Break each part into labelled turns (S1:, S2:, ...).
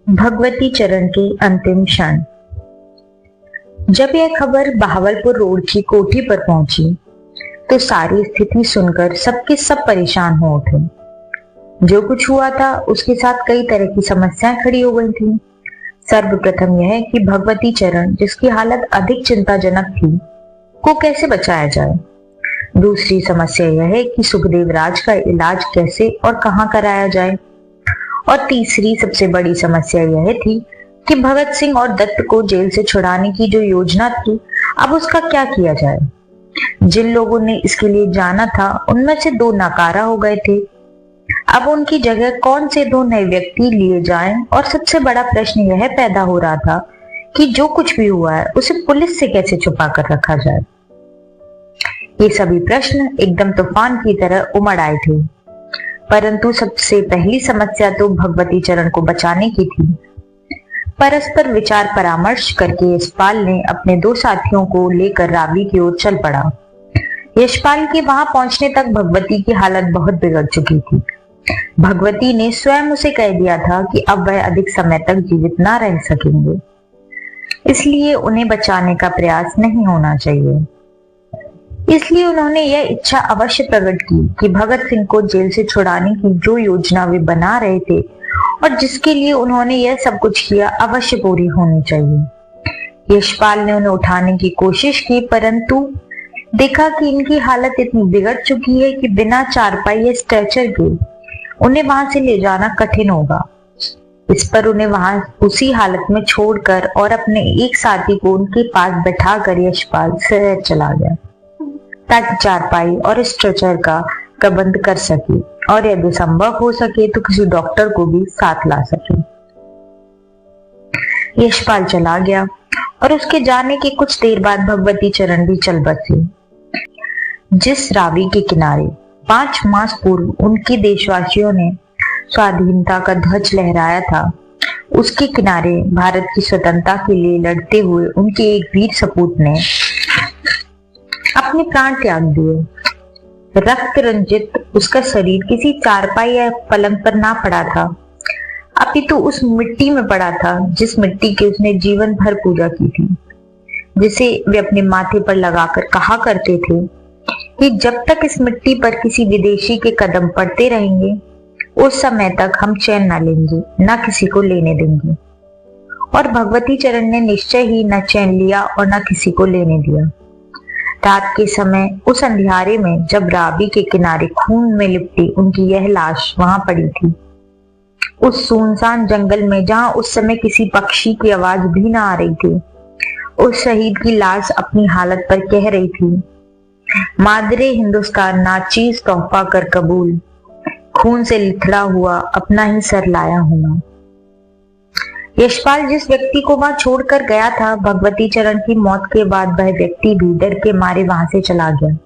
S1: भगवती चरण के अंतिम क्षण। जब यह खबर बहावलपुर रोड की कोठी पर पहुंची तो सारी स्थिति सुनकर सबके सब परेशान हो उठे। जो कुछ हुआ था उसके साथ कई तरह की समस्याएं खड़ी हो गई थी। सर्वप्रथम यह कि भगवती चरण, जिसकी हालत अधिक चिंताजनक थी, को कैसे बचाया जाए। दूसरी समस्या यह है कि सुखदेव राज का इलाज कैसे और कहां कराया जाए। और तीसरी सबसे बड़ी समस्या यह थी कि भगत सिंह और दत्त को जेल से छुड़ाने की जो योजना थी, अब उसका क्या किया जाए। जिन लोगों ने इसके लिए जाना था उनमें से 2 नाकारा हो गए थे। अब उनकी जगह कौन से 2 नए व्यक्ति लिए जाएं। और सबसे बड़ा प्रश्न यह पैदा हो रहा था कि जो कुछ भी हुआ है उसे पुलिस से कैसे छुपा कर रखा जाए। ये सभी प्रश्न एकदम तूफान की तरह उमड़ आए थे। परंतु सबसे पहली समस्या तो भगवती चरण को बचाने की थी। परस्पर विचार परामर्श करके यशपाल ने अपने 2 साथियों को लेकर रावी की ओर चल पड़ा। यशपाल के वहां पहुंचने तक भगवती की हालत बहुत बिगड़ चुकी थी। भगवती ने स्वयं उसे कह दिया था कि अब वह अधिक समय तक जीवित ना रह सकेंगे, इसलिए उन्हें बचाने का प्रयास नहीं होना चाहिए। इसलिए उन्होंने यह इच्छा अवश्य प्रकट की कि भगत सिंह को जेल से छुड़ाने की जो योजना वे बना रहे थे और जिसके लिए उन्होंने यह सब कुछ किया, अवश्य पूरी होनी चाहिए। यशपाल ने उन्हें उठाने की कोशिश की, परंतु देखा कि इनकी हालत इतनी बिगड़ चुकी है कि बिना चारपाई या स्ट्रेचर के उन्हें वहां से ले जाना कठिन होगा। इस पर उन्हें वहां उसी हालत में छोड़कर और अपने एक साथी को उनके पास बैठाकर यशपाल शहर चला गया, ताकि चारपाई और स्ट्रेचर का प्रबंध कर सके और यदि संभव हो सके तो किसी डॉक्टर को भी साथ ला सके। यशपाल चला गया और उसके जाने के कुछ देर बाद भगवती चरण भी चल बसी। जिस रावी के किनारे 5 मास पूर्व उनके देशवासियों ने स्वाधीनता का ध्वज लहराया था, उसके किनारे भारत की स्वतंत्रता के लिए लड़ते हुए उनके एक वीर सपूत ने अपने प्राण त्याग दिए। रक्त रंजित उसका शरीर किसी चारपाई या पलंग पर ना पड़ा था, अपितु उस मिट्टी में पड़ा था जिस मिट्टी की उसने जीवन भर पूजा की थी, जिसे वे अपने माथे पर लगाकर कहा करते थे कि जब तक इस मिट्टी पर किसी विदेशी के कदम पड़ते रहेंगे, उस समय तक हम चैन न लेंगे, न किसी को लेने देंगे। और भगवती चरण ने निश्चय ही न चैन लिया और न किसी को लेने दिया। रात के समय उस अंधियारे में जब रावी के किनारे खून में लिपटी उनकी यह लाश वहां पड़ी थी, उस सुनसान जंगल में जहां उस समय किसी पक्षी की आवाज भी ना आ रही थी, उस शहीद की लाश अपनी हालत पर कह रही थी, मादरे हिंदुस्तान नाचीज तोहफा कर कबूल, खून से लिथड़ा हुआ अपना ही सर लाया हूं मैं। यशपाल जिस व्यक्ति को वहां छोड़कर गया था, भगवती चरण की मौत के बाद वह व्यक्ति भी डर के मारे वहां से चला गया।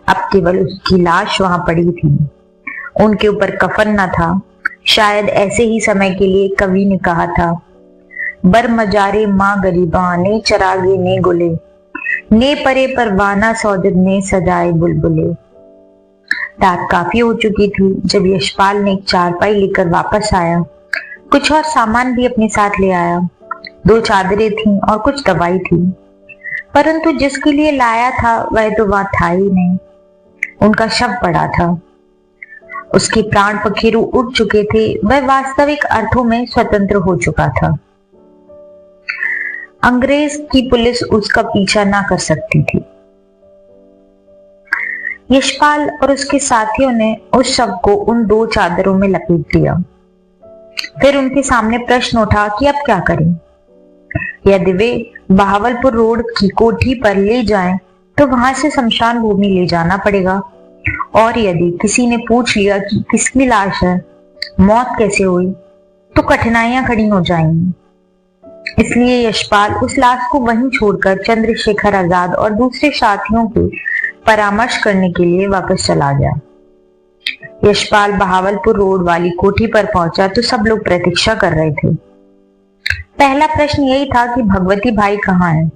S1: अब केवल उसकी लाश वहां पड़ी थी, उनके ऊपर कफन न था। शायद ऐसे ही समय के लिए कवि ने कहा था, बर मजारे माँ गरीबा ने चरागे ने गुले, ने परे परवाना सौदद ने सजाए बुलबुले। रात काफी हो चुकी थी जब यशपाल ने एक चारपाई लेकर वापस आया। कुछ और सामान भी अपने साथ ले आया। 2 चादरें थीं और कुछ दवाई थी, परंतु जिसके लिए लाया था वह तो वहां था ही नहीं। उनका शव पड़ा था, उसके प्राण पखेरु उड़ चुके थे, वह वास्तविक अर्थों में स्वतंत्र हो चुका था। अंग्रेज की पुलिस उसका पीछा ना कर सकती थी। यशपाल और उसके साथियों ने उस शव को उन 2 चादरों में लपेट दिया। फिर उनके सामने प्रश्न उठा कि अब क्या करें। यदि वे बहावलपुर रोड की कोठी पर ले जाएं, तो वहां से शमशान भूमि ले जाना पड़ेगा। और यदि किसी ने पूछ लिया कि किसकी लाश है, मौत कैसे हुई, तो कठिनाइयां खड़ी हो जाएंगी। इसलिए यशपाल उस लाश को वहीं छोड़कर चंद्रशेखर आजाद और दूसरे साथियों के परामर्श करने के लिए वापस चला गया। यशपाल बहावलपुर रोड वाली कोठी पर पहुंचा तो सब लोग प्रतीक्षा कर रहे थे। पहला प्रश्न यही था कि भगवती भाई कहाँ है।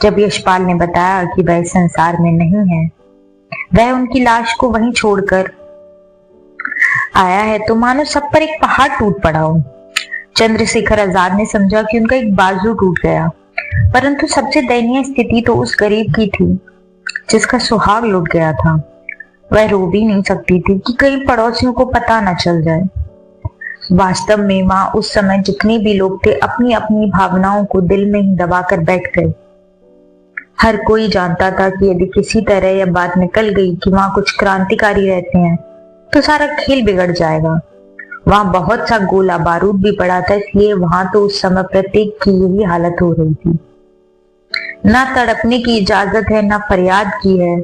S1: जब यशपाल ने बताया कि वह संसार में नहीं है, वह उनकी लाश को वहीं छोड़कर आया है, तो मानो सब पर एक पहाड़ टूट पड़ा हो। चंद्रशेखर आजाद ने समझा कि उनका एक बाजू टूट गया, परंतु सबसे दयनीय स्थिति तो उस गरीब की थी जिसका सुहाग लुट गया था। वह रो भी नहीं सकती थी कि कहीं पड़ोसियों को पता न चल जाए। वास्तव में वहां उस समय जितने भी लोग थे अपनी अपनी भावनाओं को दिल में ही दबाकर बैठ गए। हर कोई जानता था कि यदि किसी तरह यह बात निकल गई कि वहां कुछ क्रांतिकारी रहते हैं तो सारा खेल बिगड़ जाएगा। वहां बहुत सा गोला बारूद भी पड़ा था, इसलिए वहां तो उस समय प्रत्येक की यही हालत हो रही थी। ना तड़पने की इजाजत है, ना फरियाद की है,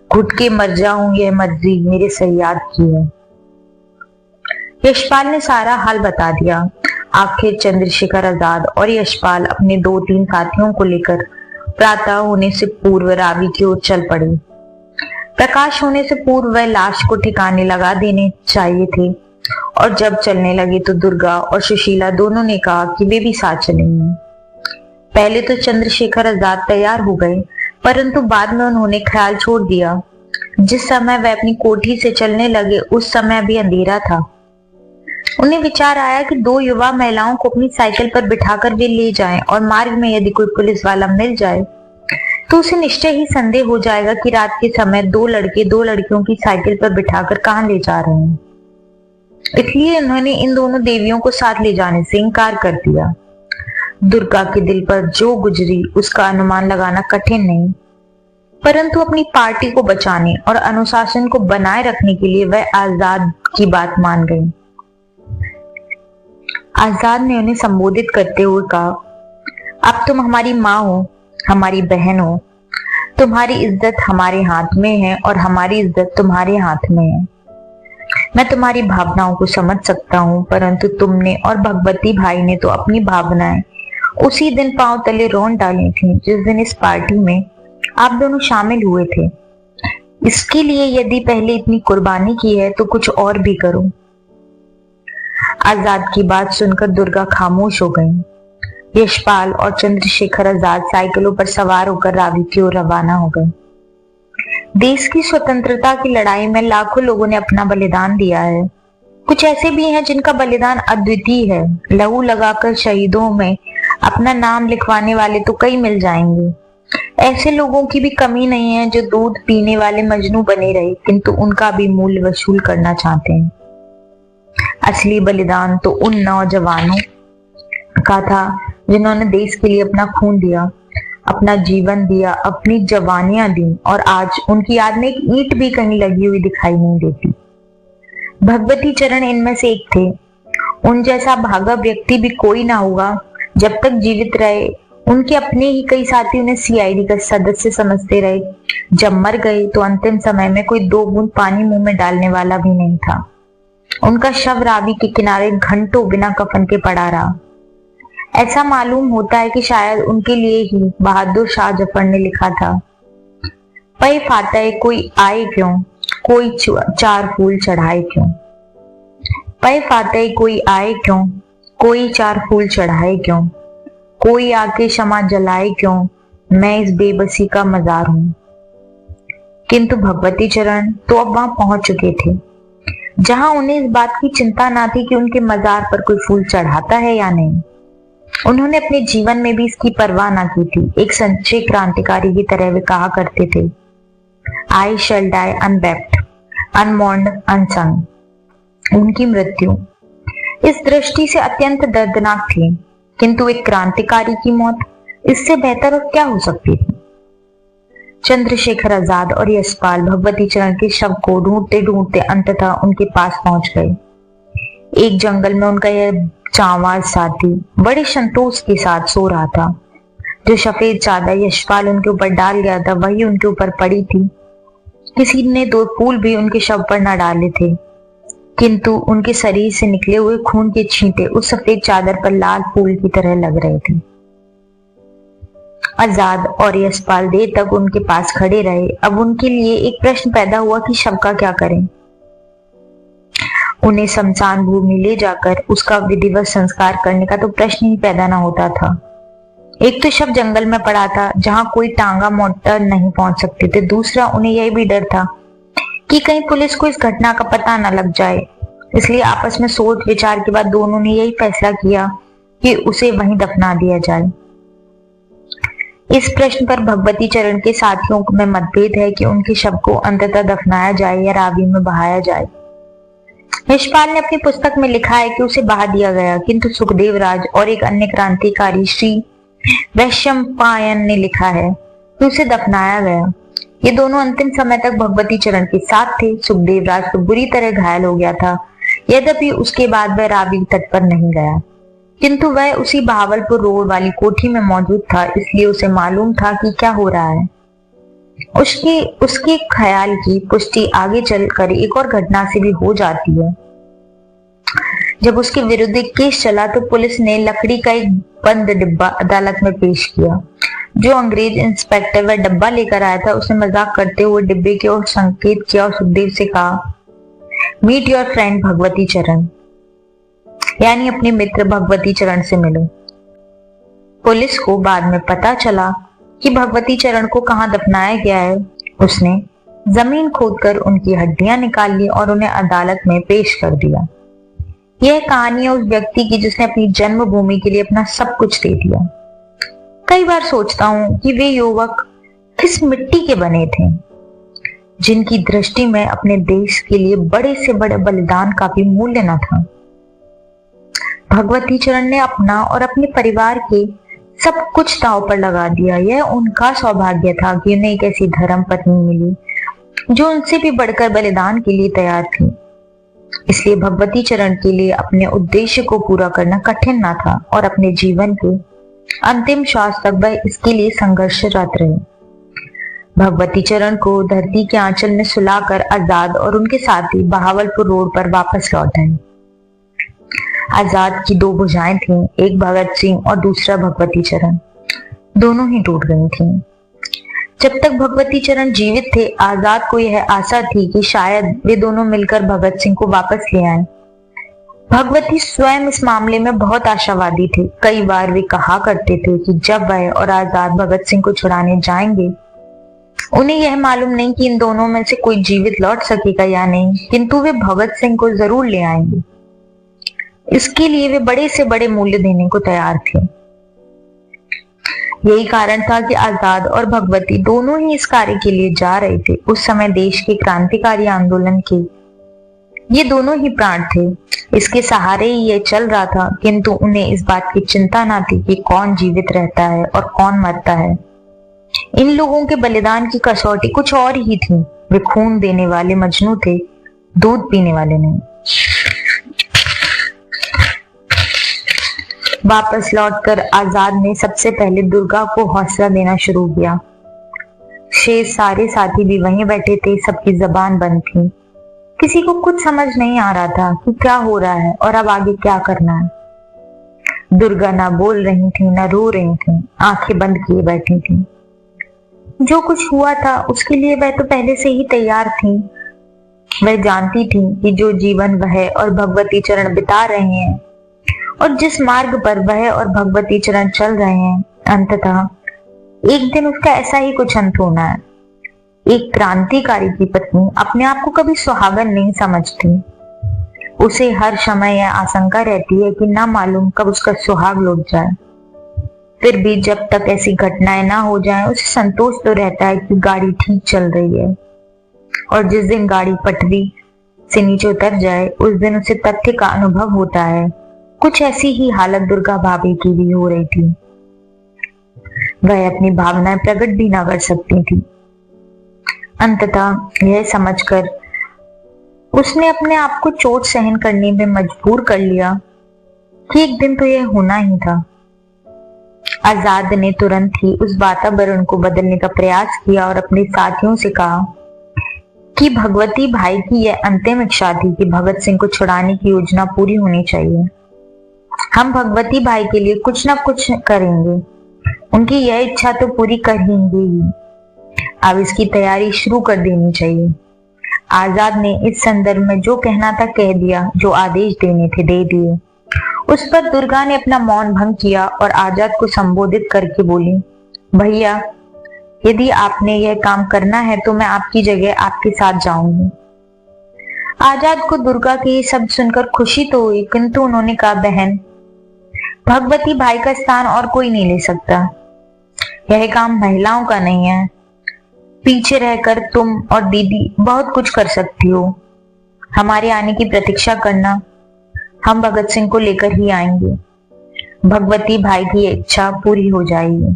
S1: घुट के मर जाऊं यह मर्जी मेरे सयाद की है। यशपाल ने सारा हाल बता दिया। आखिर चंद्रशेखर आजाद और यशपाल अपने 2-3 साथियों को लेकर प्रातः होने से पूर्व रावी की ओर चल पड़े। प्रकाश होने से पूर्व वह लाश को ठिकाने लगा देने चाहिए थे, और जब चलने लगे तो दुर्गा और सुशीला दोनों ने कहा कि वे भी साथ चलेंगे। पहले तो चंद्रशेखर आजाद तैयार हो गए, परंतु बाद में उन्होंने ख्याल छोड़ दिया। जिस समय वह अपनी कोठी से चलने लगे उस समय अभी अंधेरा था। उन्हें विचार आया कि 2 युवा महिलाओं को अपनी साइकिल पर बिठाकर वे ले जाएं, और मार्ग में यदि कोई पुलिस वाला मिल जाए तो उसे निश्चय ही संदेह हो जाएगा कि रात के समय 2 लड़के 2 लड़कियों की साइकिल पर बिठाकर कहां ले जा रहे हैं। इसलिए उन्होंने इन दोनों देवियों को साथ ले जाने से इनकार कर दिया। दुर्गा के दिल पर जो गुजरी उसका अनुमान लगाना कठिन नहीं, परंतु अपनी पार्टी को बचाने और अनुशासन को बनाए रखने के लिए वह आजाद की बात मान गई। आजाद ने उन्हें संबोधित करते हुए कहा, अब तुम हमारी माँ हो, हमारी बहन हो, तुम्हारी इज्जत हमारे हाथ में है और हमारी इज्जत तुम्हारे हाथ में है। मैं तुम्हारी भावनाओं को समझ सकता हूँ, परंतु तुमने और भगवती भाई ने तो अपनी भावनाएं उसी दिन पांव तले रौंद डाली थी जिस दिन इस पार्टी में आप दोनों शामिल हुए थे। इसके लिए यदि पहले इतनी कुर्बानी की है तो कुछ और भी करो। आजाद की बात सुनकर दुर्गा खामोश हो गई। यशपाल और चंद्रशेखर आजाद साइकिलों पर सवार होकर रावी की ओर रवाना हो गए। देश की स्वतंत्रता की लड़ाई में लाखों लोगों ने अपना बलिदान दिया है। कुछ ऐसे भी हैं जिनका बलिदान अद्वितीय है। लहू लगाकर शहीदों में अपना नाम लिखवाने वाले तो कई मिल जाएंगे। ऐसे लोगों की भी कमी नहीं है जो दूध पीने वाले मजनू बने रहे, किंतु उनका भी मूल्य वसूल करना चाहते हैं। असली बलिदान तो उन नौजवानों का था जिन्होंने देश के लिए अपना खून दिया, अपना जीवन दिया, अपनी जवानियां दी, और आज उनकी याद में एक ईंट भी कहीं लगी हुई दिखाई नहीं देती। भगवती चरण इनमें से एक थे। उन जैसा भागा व्यक्ति भी कोई ना होगा। जब तक जीवित रहे उनके अपने ही कई साथी उन्हें सीआईडी का सदस्य समझते रहे। जब मर गए तो अंतिम समय में कोई 2 बूंद पानी मुंह में डालने वाला भी नहीं था। उनका शव रावी के किनारे घंटों बिना कफन के पड़ा रहा। ऐसा मालूम होता है कि शायद उनके लिए ही बहादुर शाह जफर ने लिखा था, पै फातह कोई आए क्यों, कोई 4 फूल चढ़ाए क्यों। पै फातह कोई आए क्यों, कोई 4 फूल चढ़ाए क्यों, कोई आके क्षमा जलाए क्यों, मैं इस बेबसी का मजार हूं। किंतु भगवती चरण तो अब वहां पहुंच चुके थे, जहां उन्हें इस बात की चिंता ना थी कि उनके मजार पर कोई फूल चढ़ाता है या नहीं। उन्होंने अपने जीवन में भी इसकी परवाह ना की थी। एक सच्चे क्रांतिकारी की तरह वे कहा करते थे, आई शैल डाई अनवेप्ड, अनमॉर्न्ड, अनसंग। उनकी मृत्यु इस दृष्टि से अत्यंत दर्दनाक थी, किंतु एक क्रांतिकारी की मौत इससे बेहतर और क्या हो सकती थी। चंद्रशेखर आजाद और यशपाल भगवती चरण के शव को ढूंढते ढूंढते अंततः उनके पास पहुंच गए। एक जंगल में उनका यह जांबाज साथी बड़े संतोष के साथ सो रहा था। जो सफेद चादर यशपाल उनके ऊपर डाल गया था वही उनके ऊपर पड़ी थी। किसी ने 2 फूल भी उनके शव पर न डाले थे, किंतु उनके शरीर से निकले हुए खून के छींटे उस सफेद चादर पर लाल फूल की तरह लग रहे थे। आजाद और यशपाल देर तक उनके पास खड़े रहे। अब उनके लिए एक प्रश्न पैदा हुआ कि शव का क्या करें। उन्हें शमशान भूमि ले जाकर उसका विधिवत संस्कार करने का तो प्रश्न ही पैदा न होता था। एक तो शव जंगल में पड़ा था जहां कोई टांगा मोटर नहीं पहुंच सकते थे। दूसरा, उन्हें यह भी डर था कि कहीं पुलिस को इस घटना का पता न लग जाए। इसलिए आपस में सोच विचार के बाद दोनों ने यही फैसला किया कि उसे वहीं दफना दिया जाए। इस प्रश्न पर भगवती चरण के साथियों में मतभेद है कि उनके शव को अंततः दफनाया जाए या रावी में बहाया जाए। यशपाल ने अपनी पुस्तक में लिखा है कि उसे बहा दिया गया, किंतु सुखदेव राज और एक अन्य क्रांतिकारी श्री वैशंपायन ने लिखा है कि उसे दफनाया गया। ये दोनों अंतिम समय तक भगवती चरण के साथ थे। सुखदेव राज तो बुरी तरह घायल हो गया था, यद्यपि उसके बाद वह रावी तट पर नहीं गया, किंतु वह उसी बहावलपुर रोड वाली कोठी में मौजूद था, इसलिए उसे मालूम था कि क्या हो रहा है। उसके ख्याल की पुष्टि आगे चलकर एक और घटना से भी हो जाती है। जब उसके विरुद्ध एक केस चला तो पुलिस ने लकड़ी का एक बंद डिब्बा अदालत में पेश किया। जो अंग्रेज इंस्पेक्टर वह डब्बा लेकर आया था, उसने मजाक करते हुए डिब्बे की ओर संकेत किया और सुखदेव से कहा, मीट योर फ्रेंड भगवती चरण, यानी अपने मित्र भगवती चरण से मिलो। पुलिस को बाद में पता चला कि भगवती चरण को कहां दफनाया गया है। उसने जमीन खोदकर उनकी हड्डियां निकाल ली और उन्हें अदालत में पेश कर दिया। यह कहानी है उस व्यक्ति की जिसने अपनी जन्मभूमि के लिए अपना सब कुछ दे दिया। कई बार सोचता हूं कि वे युवक किस मिट्टी के बने थे, जिनकी दृष्टि में अपने देश के लिए बड़े से बड़े बलिदान का भी मूल्य न था। भगवती चरण ने अपना और अपने परिवार के सब कुछ दांव पर लगा दिया। यह उनका सौभाग्य था कि उन्हें एक ऐसी धर्म पत्नी मिली जो उनसे भी बढ़कर बलिदान के लिए तैयार थी। इसलिए भगवती चरण के लिए अपने उद्देश्य को पूरा करना कठिन न था और अपने जीवन के अंतिम श्वास तक वह इसके लिए संघर्षरत रहे। भगवती चरण को धरती के आंचल में सुलाकर आजाद और उनके साथी बहावलपुर रोड पर वापस लौट आए। आजाद की दो भुजाएं थीं, एक भगत सिंह और दूसरा भगवती चरण। दोनों ही टूट गई थीं। जब तक भगवती चरण जीवित थे, आजाद को यह आशा थी कि शायद वे दोनों मिलकर भगत सिंह को वापस ले आए। भगवती स्वयं इस मामले में बहुत आशावादी थे। कई बार वे कहा करते थे कि जब वह और आजाद भगत सिंह को छुड़ाने जाएंगे, उन्हें यह मालूम नहीं कि इन दोनों में से कोई जीवित लौट सकेगा या नहीं, किंतु वे भगत सिंह को जरूर ले आएंगे। इसके लिए वे बड़े से बड़े मूल्य देने को तैयार थे। यही कारण था कि आजाद और भगवती दोनों ही इस कार्य के लिए जा रहे थे। उस समय देश के क्रांतिकारी आंदोलन के ये दोनों ही प्राण थे। इसके सहारे ही ये चल रहा था, किंतु उन्हें इस बात की चिंता न थी कि कौन जीवित रहता है और कौन मरता है। इन लोगों के बलिदान की कसौटी कुछ और ही थी। वे खून देने वाले मजनू थे, दूध पीने वाले नहीं। वापस लौटकर आजाद ने सबसे पहले दुर्गा को हौसला देना शुरू किया। शेष सारे साथी भी वहीं बैठे थे, सबकी जबान बंद थी। किसी को कुछ समझ नहीं आ रहा था कि क्या हो रहा है और अब आगे क्या करना है। दुर्गा ना बोल रही थी, ना रो रही थी, आंखें बंद किए बैठी थी। जो कुछ हुआ था उसके लिए वह तो पहले से ही तैयार थी। वह जानती थी कि जो जीवन वह और भगवती चरण बिता रहे हैं और जिस मार्ग पर वह और भगवती चरण चल रहे हैं, अंततः एक दिन उसका ऐसा ही कुछ अंत होना है। एक क्रांतिकारी की पत्नी अपने आप को कभी सुहागन नहीं समझती। उसे हर समय यह आशंका रहती है कि ना मालूम कब उसका सुहाग लौट जाए। फिर भी जब तक ऐसी घटनाएं ना हो जाएं, उसे संतोष तो रहता है कि गाड़ी ठीक चल रही है। और जिस दिन गाड़ी पटरी से नीचे उतर जाए, उस दिन उसे तथ्य का अनुभव होता है। कुछ ऐसी ही हालत दुर्गा भाभी की भी हो रही थी। वह अपनी भावनाएं प्रकट भी ना कर सकती थी। अंततः यह समझकर उसने अपने आप को चोट सहन करने में मजबूर कर लिया कि एक दिन तो यह होना ही था। आजाद ने तुरंत ही उस वातावरण को बदलने का प्रयास किया और अपने साथियों से कहा कि भगवती भाई की यह अंतिम इच्छा थी कि भगत सिंह को छुड़ाने की योजना पूरी होनी चाहिए। हम भगवती भाई के लिए कुछ ना कुछ करेंगे। उनकी यह इच्छा तो पूरी करेंगे ही। अब इसकी तैयारी शुरू कर देनी चाहिए। आजाद ने इस संदर्भ में जो कहना था कह दिया, जो आदेश देने थे दे दिए। उस पर दुर्गा ने अपना मौन भंग किया और आजाद को संबोधित करके बोली, भैया, यदि आपने यह काम करना है तो मैं आपकी जगह आपके साथ जाऊंगी। आजाद को दुर्गा के ये शब्द सुनकर खुशी तो हुई, किंतु उन्होंने कहा, बहन, भगवती भाई का स्थान और कोई नहीं ले सकता। यह काम महिलाओं का नहीं है। पीछे रहकर तुम और दीदी बहुत कुछ कर सकती हो। हमारे आने की प्रतीक्षा करना, हम भगत सिंह को लेकर ही आएंगे। भगवती भाई की इच्छा पूरी हो जाएगी।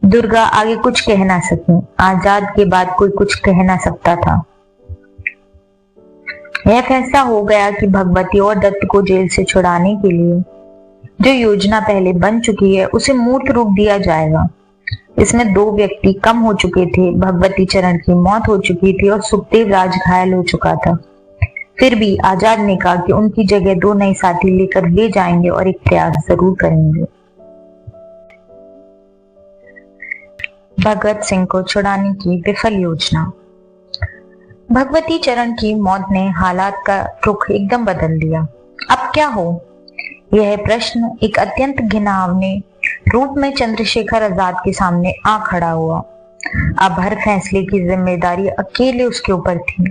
S1: दुर्गा आगे कुछ कह ना सकी। आजाद के बाद कोई कुछ कह ना सकता था। यह फैसला हो गया कि भगवती और दत्त को जेल से छुड़ाने के लिए जो योजना पहले बन चुकी है उसे मूर्त रूप दिया जाएगा। इसमें 2 व्यक्ति कम हो चुके थे। भगवती चरण की मौत हो चुकी थी और सुखदेव राज घायल हो चुका था। फिर भी आजाद ने कहा कि उनकी जगह 2 नए साथी लेकर ले जाएंगे और एक प्रयास जरूर करेंगे। भगत सिंह को छुड़ाने की विफल योजना। भगवती चरण की मौत ने हालात का रुख एकदम बदल दिया। अब क्या हो, यह प्रश्न एक अत्यंत घिनौने रूप में चंद्रशेखर आजाद के सामने आ खड़ा हुआ। अब हर फैसले की जिम्मेदारी अकेले उसके ऊपर थी।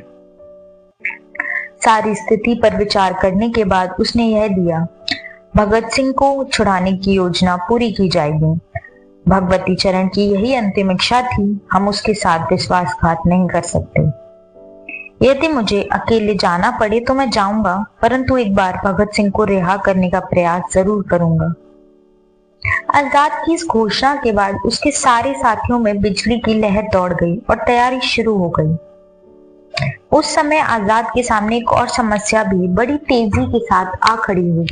S1: सारी स्थिति पर विचार करने के बाद उसने यह दिया, भगत सिंह को छुड़ाने की योजना पूरी की जाएगी। भगवती चरण की यही अंतिम इच्छा थी। हम उसके साथ विश्वासघात नहीं कर सकते। यदि मुझे अकेले जाना पड़े तो मैं जाऊंगा, परंतु एक बार भगत सिंह को रिहा करने का प्रयास जरूर करूंगा। आजाद की इस घोषणा के बाद उसके सारे साथियों में बिजली की लहर दौड़ गई और तैयारी शुरू हो गई। उस समय आजाद के सामने एक और समस्या भी बड़ी तेजी के साथ आ खड़ी हुई।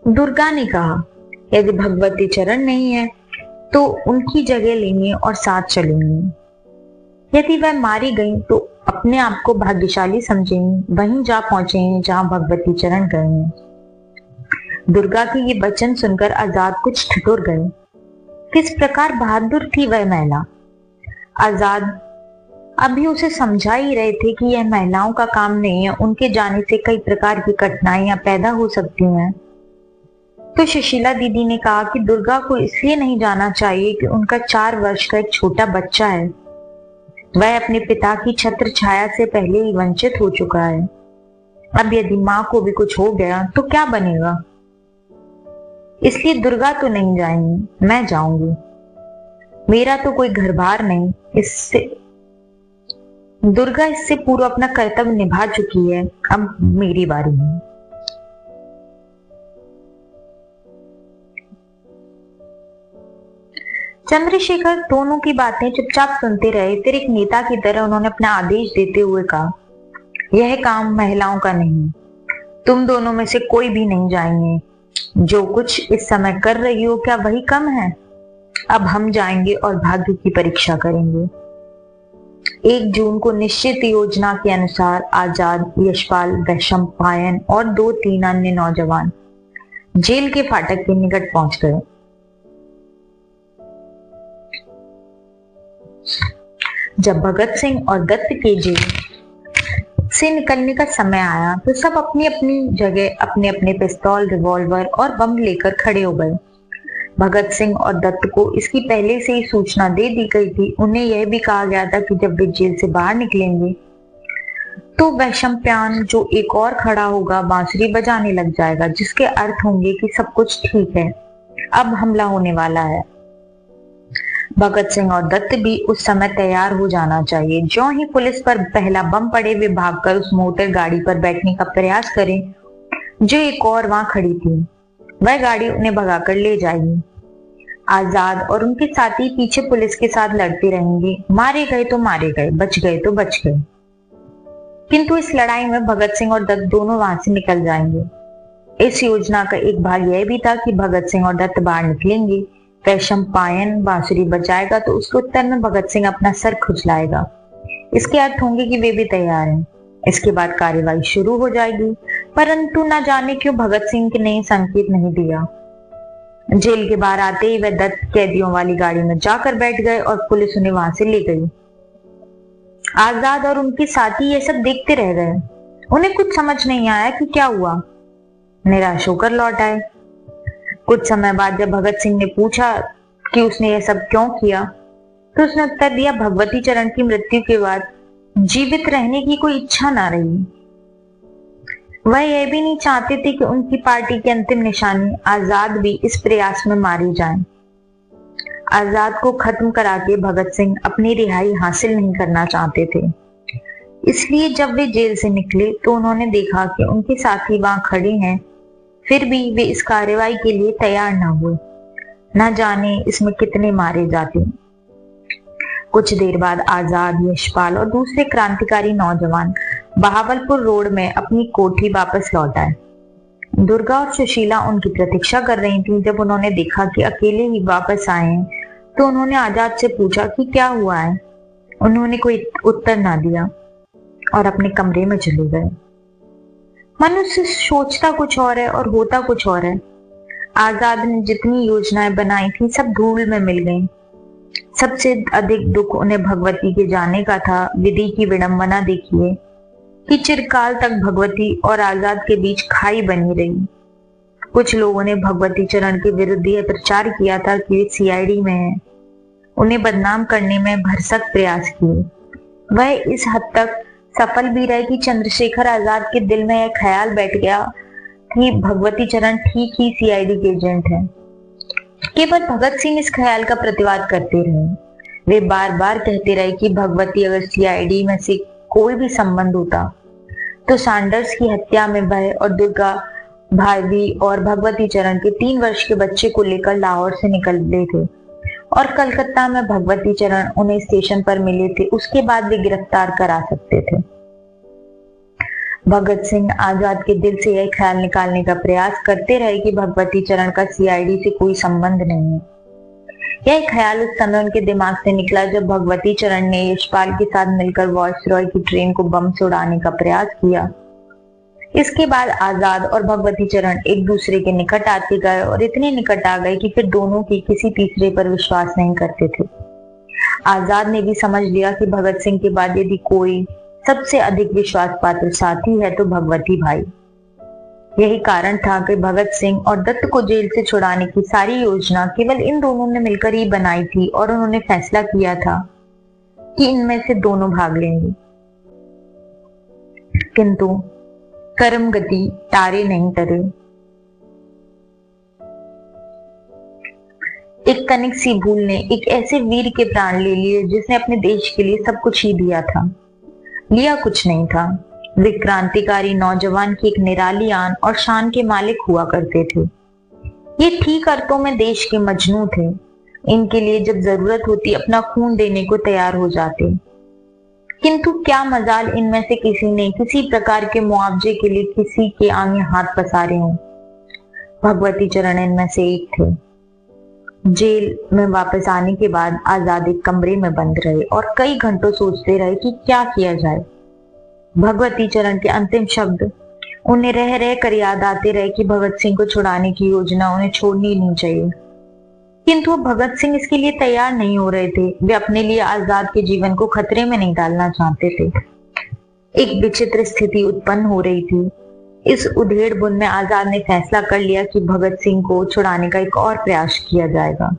S1: दुर्गा ने कहा, यदि भगवती चरण नहीं है तो उनकी जगह लेंगे और साथ चलेंगे। यदि वह मारी गई तो अपने आप को भाग्यशाली समझेंगे, वहीं जा पहुंचेंगे जहां भगवती चरण गए हैं। दुर्गा के ये वचन सुनकर आजाद कुछ ठिठुर गए। किस प्रकार बहादुर थी वह महिला। आजाद अभी उसे समझा ही रहे थे कि यह महिलाओं का काम नहीं है। उनके जाने से कई प्रकार की कठिनाइयां पैदा हो सकती हैं। तो सुशीला दीदी ने कहा कि दुर्गा को इसलिए नहीं जाना चाहिए कि उनका 4 वर्ष का एक छोटा बच्चा है। वह अपने पिता की छत्र छाया से पहले ही वंचित हो चुका है। अब यदि माँ को भी कुछ हो गया तो क्या बनेगा। इसलिए दुर्गा तो नहीं जाएंगी, मैं जाऊंगी। मेरा तो कोई घर बार नहीं। दुर्गा इससे पूर्व अपना कर्तव्य निभा चुकी है, अब मेरी बारी है। चंद्रशेखर दोनों की बातें चुपचाप सुनते रहे। फिर एक नेता की तरह उन्होंने अपना आदेश देते हुए कहा, यह काम महिलाओं का नहीं। तुम दोनों में से कोई भी नहीं जाएंगे। जो कुछ इस समय कर रही हो क्या वही कम है। अब हम जाएंगे और भाग्य की परीक्षा करेंगे। 1 जून को निश्चित योजना के अनुसार आजाद, यशपाल, वैशंपायन और 2-3 अन्य नौजवान जेल के फाटक के निकट पहुंच गए। जब भगत सिंह और दत्त के जेल से निकलने का समय आया तो सब अपनी अपनी जगह अपने अपने पिस्तौल, रिवॉल्वर और बम लेकर खड़े हो गए। भगत सिंह और दत्त को इसकी पहले से ही सूचना दे दी गई थी। उन्हें यह भी कहा गया था कि जब वे जेल से बाहर निकलेंगे तो वैशंपायन जो एक और खड़ा होगा बांसुरी बजाने लग जाएगा, जिसके अर्थ होंगे कि सब कुछ ठीक है, अब हमला होने वाला है। भगत सिंह और दत्त भी उस समय तैयार हो जाना चाहिए। ज्यों ही पुलिस पर पहला बम पड़े वे भागकर उस मोटर गाड़ी पर बैठने का प्रयास करें जो एक और वहां खड़ी थी। वह गाड़ी उन्हें भगाकर ले जाएगी। आजाद और उनके साथी पीछे पुलिस के साथ लड़ते रहेंगे। मारे गए तो मारे गए, बच गए तो बच गए। किंतु इस लड़ाई में भगत सिंह और दत्त दोनों वहां से निकल जाएंगे। इस योजना का एक भाग यह भी था कि भगत सिंह और दत्त बाहर निकलेंगे, वैशंपायन बांसुरी बजाएगा तो उसके उत्तर में भगत सिंह अपना सर खुजलाएगा। इसके अर्थ होंगे कि वे भी तैयार हैं। इसके बाद कार्यवाही शुरू हो जाएगी। परंतु न जाने क्यों भगत सिंह ने संकेत नहीं दिया। जेल के बाहर आते ही वह दत्त कैदियों वाली गाड़ी में जाकर बैठ गए और पुलिस उन्हें वहां से ले गई। आजाद और उनके साथी ये सब देखते रह गए। उन्हें कुछ समझ नहीं आया कि क्या हुआ। निराश होकर लौट आए। कुछ समय बाद जब भगत सिंह ने पूछा कि उसने यह सब क्यों किया तो उसने उत्तर दिया, भगवती चरण की मृत्यु के बाद जीवित रहने की कोई इच्छा ना रही। वह यह भी नहीं चाहते थे कि उनकी पार्टी की अंतिम निशानी आजाद भी इस प्रयास में मारी जाए। आजाद को खत्म करा के भगत सिंह अपनी रिहाई हासिल नहीं करना चाहते थे। इसलिए जब वे जेल से निकले तो उन्होंने देखा कि उनके साथी वहां खड़े हैं, फिर भी वे इस कार्रवाई के लिए तैयार न हुए। न जाने इसमें कितने मारे जाते। कुछ देर बाद आजाद, यशपाल और दूसरे क्रांतिकारी नौजवान बहावलपुर रोड में अपनी कोठी वापस लौट आए। दुर्गा और सुशीला उनकी प्रतीक्षा कर रही थी। जब उन्होंने देखा कि अकेले ही वापस आए हैं तो उन्होंने आजाद से पूछा कि क्या हुआ है। उन्होंने कोई उत्तर ना दिया और अपने कमरे में चले गए। मनुष्य सोचता कुछ और है और होता कुछ और है। आजाद ने जितनी योजनाएं बनाई थी सब धूल में मिल गईं। सबसे अधिक दुख उन्हें भगवती के जाने का था। विधि की विडंबना देखिए कि चिरकाल तक भगवती और आजाद के बीच खाई बनी रही। कुछ लोगों ने भगवती चरण के विरुद्ध यह प्रचार किया था कि वे सीआईडी में हैं। उन्हें बदनाम करने में भरसक प्रयास किए। वह इस हद तक सफल भी रहे कि चंद्रशेखर आजाद के दिल में यह ख्याल बैठ गया कि भगवती चरण ठीक ही सीआईडी के एजेंट हैं। केवल भगत सिंह इस ख्याल का प्रतिवाद करते रहे। वे बार बार कहते रहे कि भगवती अगर सीआईडी में से कोई भी संबंध होता तो सैंडर्स की हत्या में वह और दुर्गा भाभी और भगवती चरण के 3 वर्ष के बच्चे को लेकर लाहौर से निकले थे और कलकत्ता में भगवती चरण उन्हें स्टेशन पर मिले थे। उसके बाद वे गिरफ्तार करा सकते थे। भगत सिंह आजाद के दिल से यह ख्याल निकालने का प्रयास करते रहे कि भगवती चरण का सीआईडी से कोई संबंध नहीं है। यह ख्याल उस समय उनके दिमाग से निकला जब भगवती चरण ने यशपाल के साथ मिलकर वॉयसरॉय की ट्रेन को बम से उड़ाने का प्रयास किया। इसके बाद आजाद और भगवती चरण एक दूसरे के निकट आते गए और इतने निकट आ गए कि फिर दोनों की किसी तीसरे पर विश्वास नहीं करते थे। आजाद ने भी समझ लिया कि भगत सिंह के बाद यदि कोई सबसे अधिक विश्वास पात्र साथी है तो भगवती भाई। यही कारण था कि भगत सिंह और दत्त को जेल से छुड़ाने की सारी योजना केवल इन दोनों ने मिलकर ही बनाई थी और उन्होंने फैसला किया था कि इनमें से दोनों भाग लेंगे। किंतु कर्म गति तारे नहीं टरे। एक तनिक सी भूल ने एक ऐसे वीर के प्राण ले लिए जिसने अपने देश के लिए सब कुछ ही दिया था। लिया कुछ नहीं था। वे क्रांतिकारी नौजवान की एक निराली आन और शान के मालिक हुआ करते थे। ये ठीक अर्थों में देश के मजनू थे। इनके लिए जब जरूरत होती अपना खून देने को तैयार हो जाते। किंतु क्या मजाल इनमें से किसी ने किसी प्रकार के मुआवजे के लिए किसी के आगे हाथ पसारे हों। भगवती चरण इनमें से एक थे। जेल में वापस आने के बाद आजाद एक कमरे में बंद रहे और कई घंटों सोचते रहे कि क्या किया जाए। भगवती चरण के अंतिम शब्द उन्हें रह रह कर याद आते रहे कि भगत सिंह को छुड़ाने की योजना उन्हें छोड़नी नहीं चाहिए। किंतु भगत सिंह इसके लिए तैयार नहीं हो रहे थे। वे अपने लिए आजाद के जीवन को खतरे में नहीं डालना चाहते थे। एक विचित्र स्थिति उत्पन्न हो रही थी। इस उधेड़-बुन में आजाद ने फैसला कर लिया कि भगत सिंह को छुड़ाने का एक और प्रयास किया जाएगा।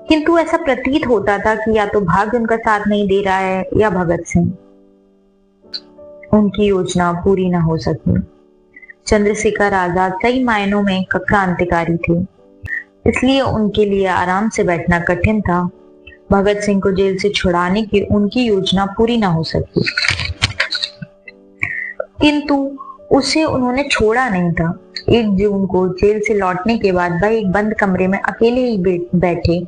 S1: किंतु ऐसा प्रतीत होता था कि या तो भाग्य उनका साथ नहीं दे रहा है या भगत सिंह। उनकी योजना पूरी न हो सकी। चंद्रशेखर आजाद सही मायनों में क्रांतिकारी थे, इसलिए उनके लिए आराम से बैठना कठिन था। भगत सिंह को जेल से छुड़ाने की उनकी योजना पूरी न हो सकी, किंतु उसे उन्होंने छोड़ा नहीं था। 1 जून को जेल से लौटने के बाद वह एक बंद कमरे में अकेले ही बैठे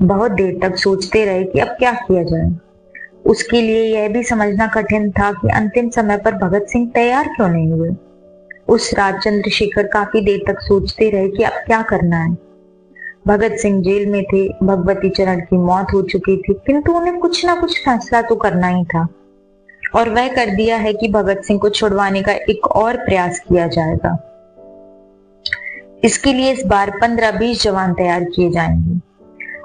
S1: बहुत देर तक सोचते रहे कि अब क्या किया जाए। उसके लिए यह भी समझना कठिन था कि अंतिम समय पर भगत सिंह तैयार क्यों नहीं हुए। उस रात चंद्रशेखर काफी देर तक सोचते रहे कि अब क्या करना है। भगत सिंह जेल में थे, भगवती चरण की मौत हो चुकी थी, किंतु उन्हें कुछ ना कुछ फैसला तो करना ही था और वह कर दिया है कि भगत सिंह को छुड़वाने का एक और प्रयास किया जाएगा। इसके लिए इस बार 15-20 जवान तैयार किए जाएंगे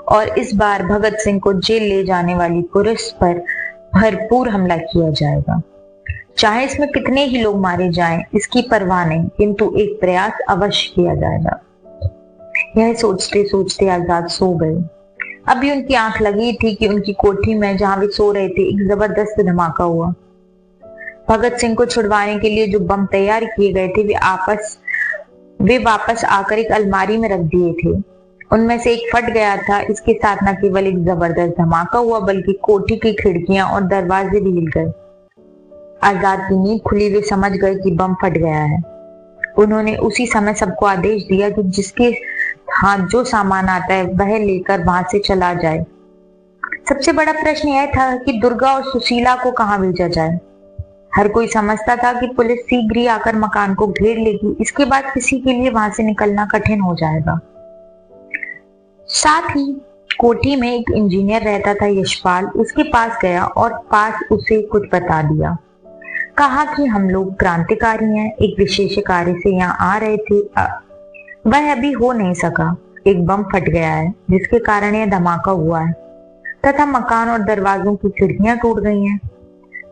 S1: और इस बार भगत सिंह को जेल ले जाने वाली पुलिस पर भरपूर हमला किया जाएगा। चाहे इसमें कितने ही लोग मारे जाएं, इसकी परवाह नहीं, किंतु एक प्रयास अवश्य किया जाएगा। यह सोचते सोचते आजाद सो गए। अभी उनकी आंख लगी थी कि उनकी कोठी में जहां वे सो रहे थे एक जबरदस्त धमाका हुआ। भगत सिंह को छुड़वाने के लिए जो बम तैयार किए गए थे वे वापस आकर एक अलमारी में रख दिए थे। उनमें से एक फट गया था। इसके साथ न केवल एक जबरदस्त धमाका हुआ बल्कि कोठी की खिड़कियां और दरवाजे भी हिल गए। आजाद की नींद खुली। वे समझ गए कि बम फट गया है। उन्होंने उसी समय सबको आदेश दिया कि जिसके हाथ जो सामान आता है वह लेकर वहां से चला जाए। सबसे बड़ा प्रश्न यह था कि दुर्गा और सुशीला को कहां भेजा जाए। हर कोई समझता था कि पुलिस शीघ्र ही आकर मकान को घेर लेगी। इसके बाद किसी के लिए वहां से निकलना कठिन हो जाएगा। साथ ही कोठी में एक इंजीनियर रहता था, यशपाल। उसके पास गया और पास उसे कुछ बता दिया। कहा कि हम लोग क्रांतिकारी हैं, एक विशेष कार्य से यहाँ आ रहे थे। वह अभी हो नहीं सका। एक बम फट गया है जिसके कारण यह धमाका हुआ है तथा मकान और दरवाजों की खिड़कियां टूट गई हैं।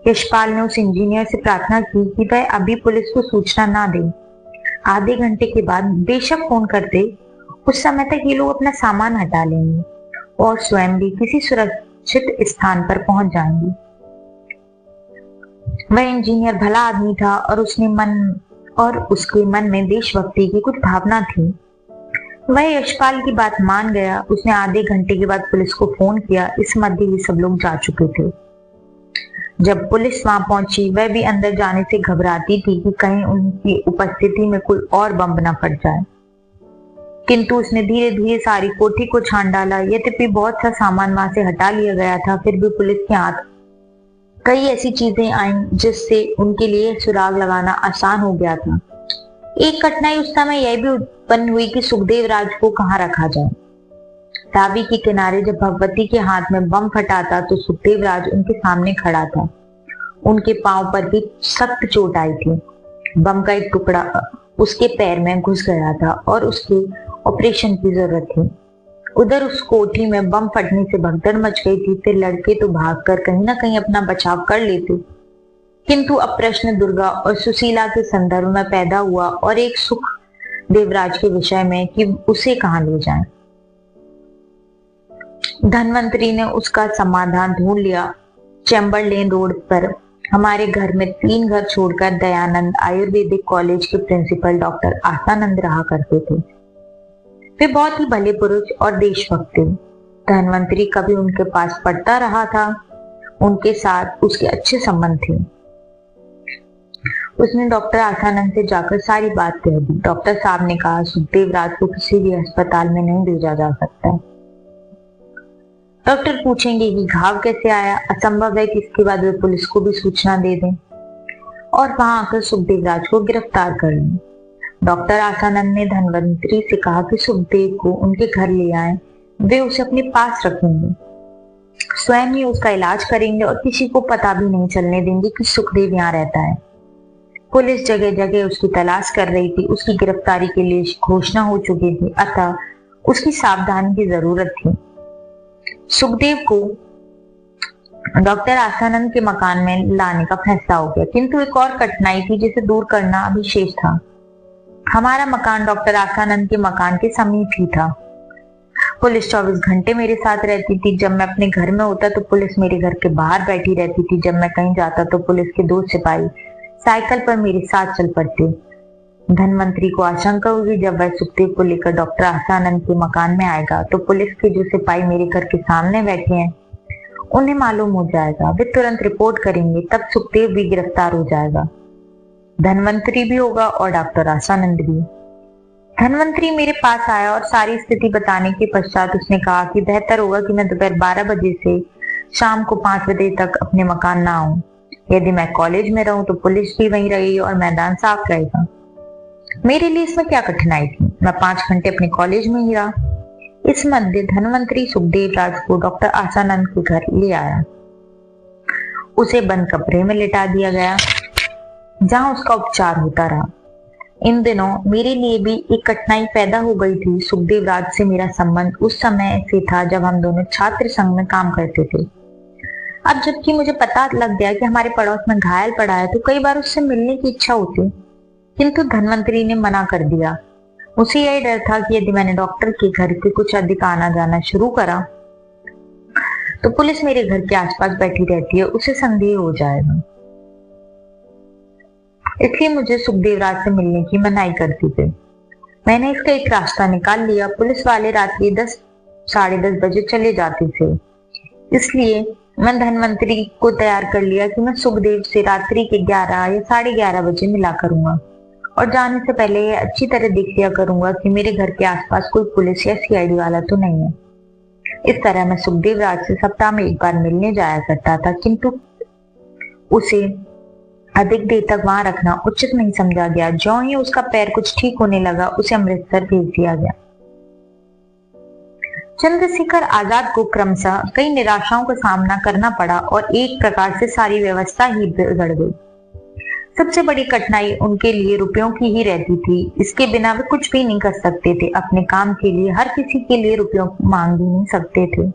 S1: यशपाल ने उस इंजीनियर से प्रार्थना की कि वह अभी पुलिस को सूचना ना दे। आधे घंटे के बाद बेशक फोन कर दे, उस समय तक ये लोग अपना सामान हटा लेंगे और स्वयं भी किसी सुरक्षित स्थान पर पहुंच जाएंगे। वह इंजीनियर भला आदमी था और उसके मन में देशभक्ति की कुछ भावना थी। वह यशपाल की बात मान गया। उसने आधे घंटे के बाद पुलिस को फोन किया। इस मध्य ये सब लोग जा चुके थे। जब पुलिस वहां पहुंची, वह भी अंदर जाने से घबराती थी कि कहीं उनकी उपस्थिति में कोई और बम न फट जाए। किंतु उसने धीरे धीरे सारी कोठी को छान डाला। यद्यपि बहुत सा सामान वहां से हटा लिया गया था, फिर भी पुलिस के हाथ कई ऐसी चीजें आईं जिससे उनके लिए सुराग लगाना आसान हो गया था। एक कठिनाई उस समय यह भी उत्पन्न हुई कि सुखदेव राज को कहाँ रखा जाए। रावी के किनारे जब भगवती के हाथ में बम फटा था तो सुखदेव राज उनके सामने खड़ा था। उनके पांव पर भी सख्त चोट आई थी। बम का एक टुकड़ा उसके पैर में घुस गया था और उसके ऑपरेशन की जरूरत थी। उधर उस कोठी में बम फटने से भगदड़ मच गई थी। फिर लड़के तो भागकर कहीं ना कहीं अपना बचाव कर लेते, किंतु अब प्रश्न दुर्गा और सुशीला के संदर्भ में पैदा हुआ और एक सुख देवराज के विषय में कि उसे कहां ले जाएं। धनवंतरी ने उसका समाधान ढूंढ लिया। चैम्बरलेन रोड पर हमारे घर में 3 घर छोड़कर दयानंद आयुर्वेदिक कॉलेज के प्रिंसिपल डॉक्टर आसानंद रहा करते थे। वे बहुत ही भले पुरुष और देशभक्त थे। धनवंतरी कभी उनके पास पढ़ता रहा था। उनके साथ उसके अच्छे संबंध थे। उसने डॉक्टर आसानंद से जाकर सारी बात कह दी। डॉक्टर साहब ने कहा, सुखदेव राज को किसी भी अस्पताल में नहीं भेजा जा सकता। डॉक्टर पूछेंगे कि घाव कैसे आया। असंभव है कि इसके बाद वे पुलिस को भी सूचना दे दें और वहां आकर सुखदेव राज को गिरफ्तार कर लें। डॉक्टर आसानंद ने धनवंतरी से कहा कि सुखदेव को उनके घर ले आए। वे उसे अपने पास रखेंगे, स्वयं ही उसका इलाज करेंगे और किसी को पता भी नहीं चलने देंगे कि सुखदेव यहाँ रहता है। पुलिस जगह जगह उसकी तलाश कर रही थी। उसकी गिरफ्तारी के लिए घोषणा हो चुकी थी, अतः उसकी सावधानी की जरूरत थी। सुखदेव को डॉक्टर आसानंद के मकान में लाने का फैसला हो गया, किंतु एक और कठिनाई थी जिसे दूर करना अभी शेष था। हमारा मकान डॉक्टर आसानंद के मकान के समीप ही था। पुलिस 24 घंटे मेरे साथ रहती थी। जब मैं अपने घर में होता तो पुलिस मेरे घर के बाहर बैठी रहती थी। जब मैं कहीं जाता तो पुलिस के 2 सिपाही साइकिल पर मेरे साथ चल पड़ते। धनवंतरी को आशंका हुई जब वह सुखदेव को लेकर डॉक्टर आसानंद के मकान में आएगा तो पुलिस के जो सिपाही मेरे घर के सामने बैठे हैं उन्हें मालूम हो जाएगा। वे तुरंत रिपोर्ट करेंगे, तब सुखदेव भी गिरफ्तार हो जाएगा। धनवंतरी भी होगा और डॉक्टर आसानंद भी। धनवंतरी मेरे पास आया और सारी स्थिति बताने के पश्चात उसने कहा कि बेहतर होगा कि मैं दोपहर 12 बजे से शाम को 5 बजे तक अपने मकान ना आऊं। यदि मैं कॉलेज में रहूं तो पुलिस भी वहीं रहेगी और मैदान साफ रहेगा। मेरे लिए इसमें क्या कठिनाई थी। मैं 5 घंटे अपने कॉलेज में ही रहा। इस मध्य धनवंतरी सुखदेव राज को डॉक्टर आसानंद के घर ले आया। उसे बंद कमरे में लिटा दिया गया जहां उसका उपचार होता रहा। इन दिनों मेरे लिए भी एक कठिनाई पैदा हो गई थी। सुखदेव राज से मेरा संबंध उस समय से था जब हम दोनों छात्र संघ में काम करते थे। अब जबकि मुझे पता लग गया कि हमारे पड़ोस में घायल पड़ा है तो कई बार उससे मिलने की इच्छा होती, किंतु धनवंतरी ने मना कर दिया। उसे यही डर था कि यदि मैंने डॉक्टर के घर के कुछ अधिक आना जाना शुरू करा तो पुलिस मेरे घर के आसपास बैठी रहती है, उसे संदेह हो जाएगा। इसलिए मुझे सुखदेव राज से मिलने की मनाही करती थी। मैंने इसका एक रास्ता निकाल लिया। पुलिस वाले रात्रि 10 साढ़े 10 बजे चले जाते थे, इसलिए मैं धनवंतरी को तैयार कर लिया कि मैं सुखदेव से रात्रि के 11 या साढ़े 11 बजे मिला करूंगा और जाने से पहले ये अच्छी तरह देख लिया करूंगा कि मेरे घर के आसपास कोई पुलिस या सीआईडी वाला तो नहीं है। इस तरह मैं सुखदेव राज से सप्ताह में एक बार मिलने जाया करता था, किंतु उसे अधिक देर तक वहां रखना उचित नहीं समझा गया। ज्यों ही उसका पैर कुछ ठीक होने लगा, उसे अमृतसर भेज दिया गया। चंद्रशेखर आजाद को क्रमशः कई निराशाओं का सामना करना पड़ा और एक प्रकार से सारी व्यवस्था ही बिगड़ गई। सबसे बड़ी कठिनाई उनके लिए रुपयों की ही रहती थी। इसके बिना वे कुछ भी नहीं कर सकते थे। अपने काम के लिए हर किसी के लिए रुपयों मांग भी नहीं सकते थे।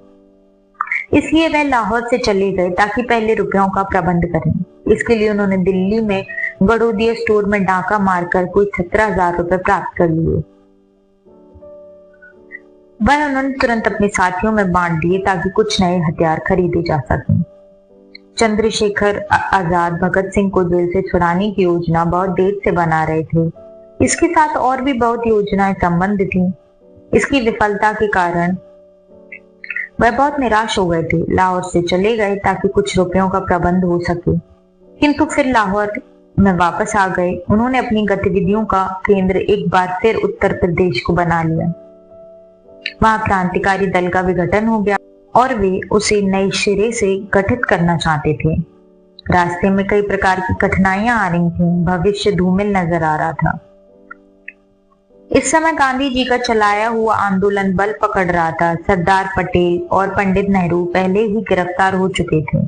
S1: इसलिए वह लाहौर से चले गए ताकि पहले रुपयों का प्रबंध करें। इसके लिए उन्होंने दिल्ली में गड़ोदिया स्टोर में डाका मारकर कोई 17,000 रुपए प्राप्त कर लिए। वह उन्होंने तुरंत अपने साथियों में बांट दिए ताकि कुछ नए हथियार खरीदे जा सकें। चंद्रशेखर आजाद भगत सिंह को जेल से छुड़ाने की योजना बहुत देर से बना रहे थे। इसके साथ और भी बहुत योजनाएं संबंध थी। इसकी विफलता के कारण वह बहुत निराश हो गए थे। लाहौर से चले गए ताकि कुछ रुपयों का प्रबंध हो सके, किंतु फिर लाहौर में वापस आ गए। उन्होंने अपनी गतिविधियों का केंद्र एक बार फिर उत्तर प्रदेश को बना लिया। वहां क्रांतिकारी दल का विघटन हो गया और वे उसे नए सिरे से गठित करना चाहते थे। रास्ते में कई प्रकार की कठिनाइयां आ रही थीं। भविष्य धूमिल नजर आ रहा था। इस समय गांधी जी का चलाया हुआ आंदोलन बल पकड़ रहा था। सरदार पटेल और पंडित नेहरू पहले ही गिरफ्तार हो चुके थे।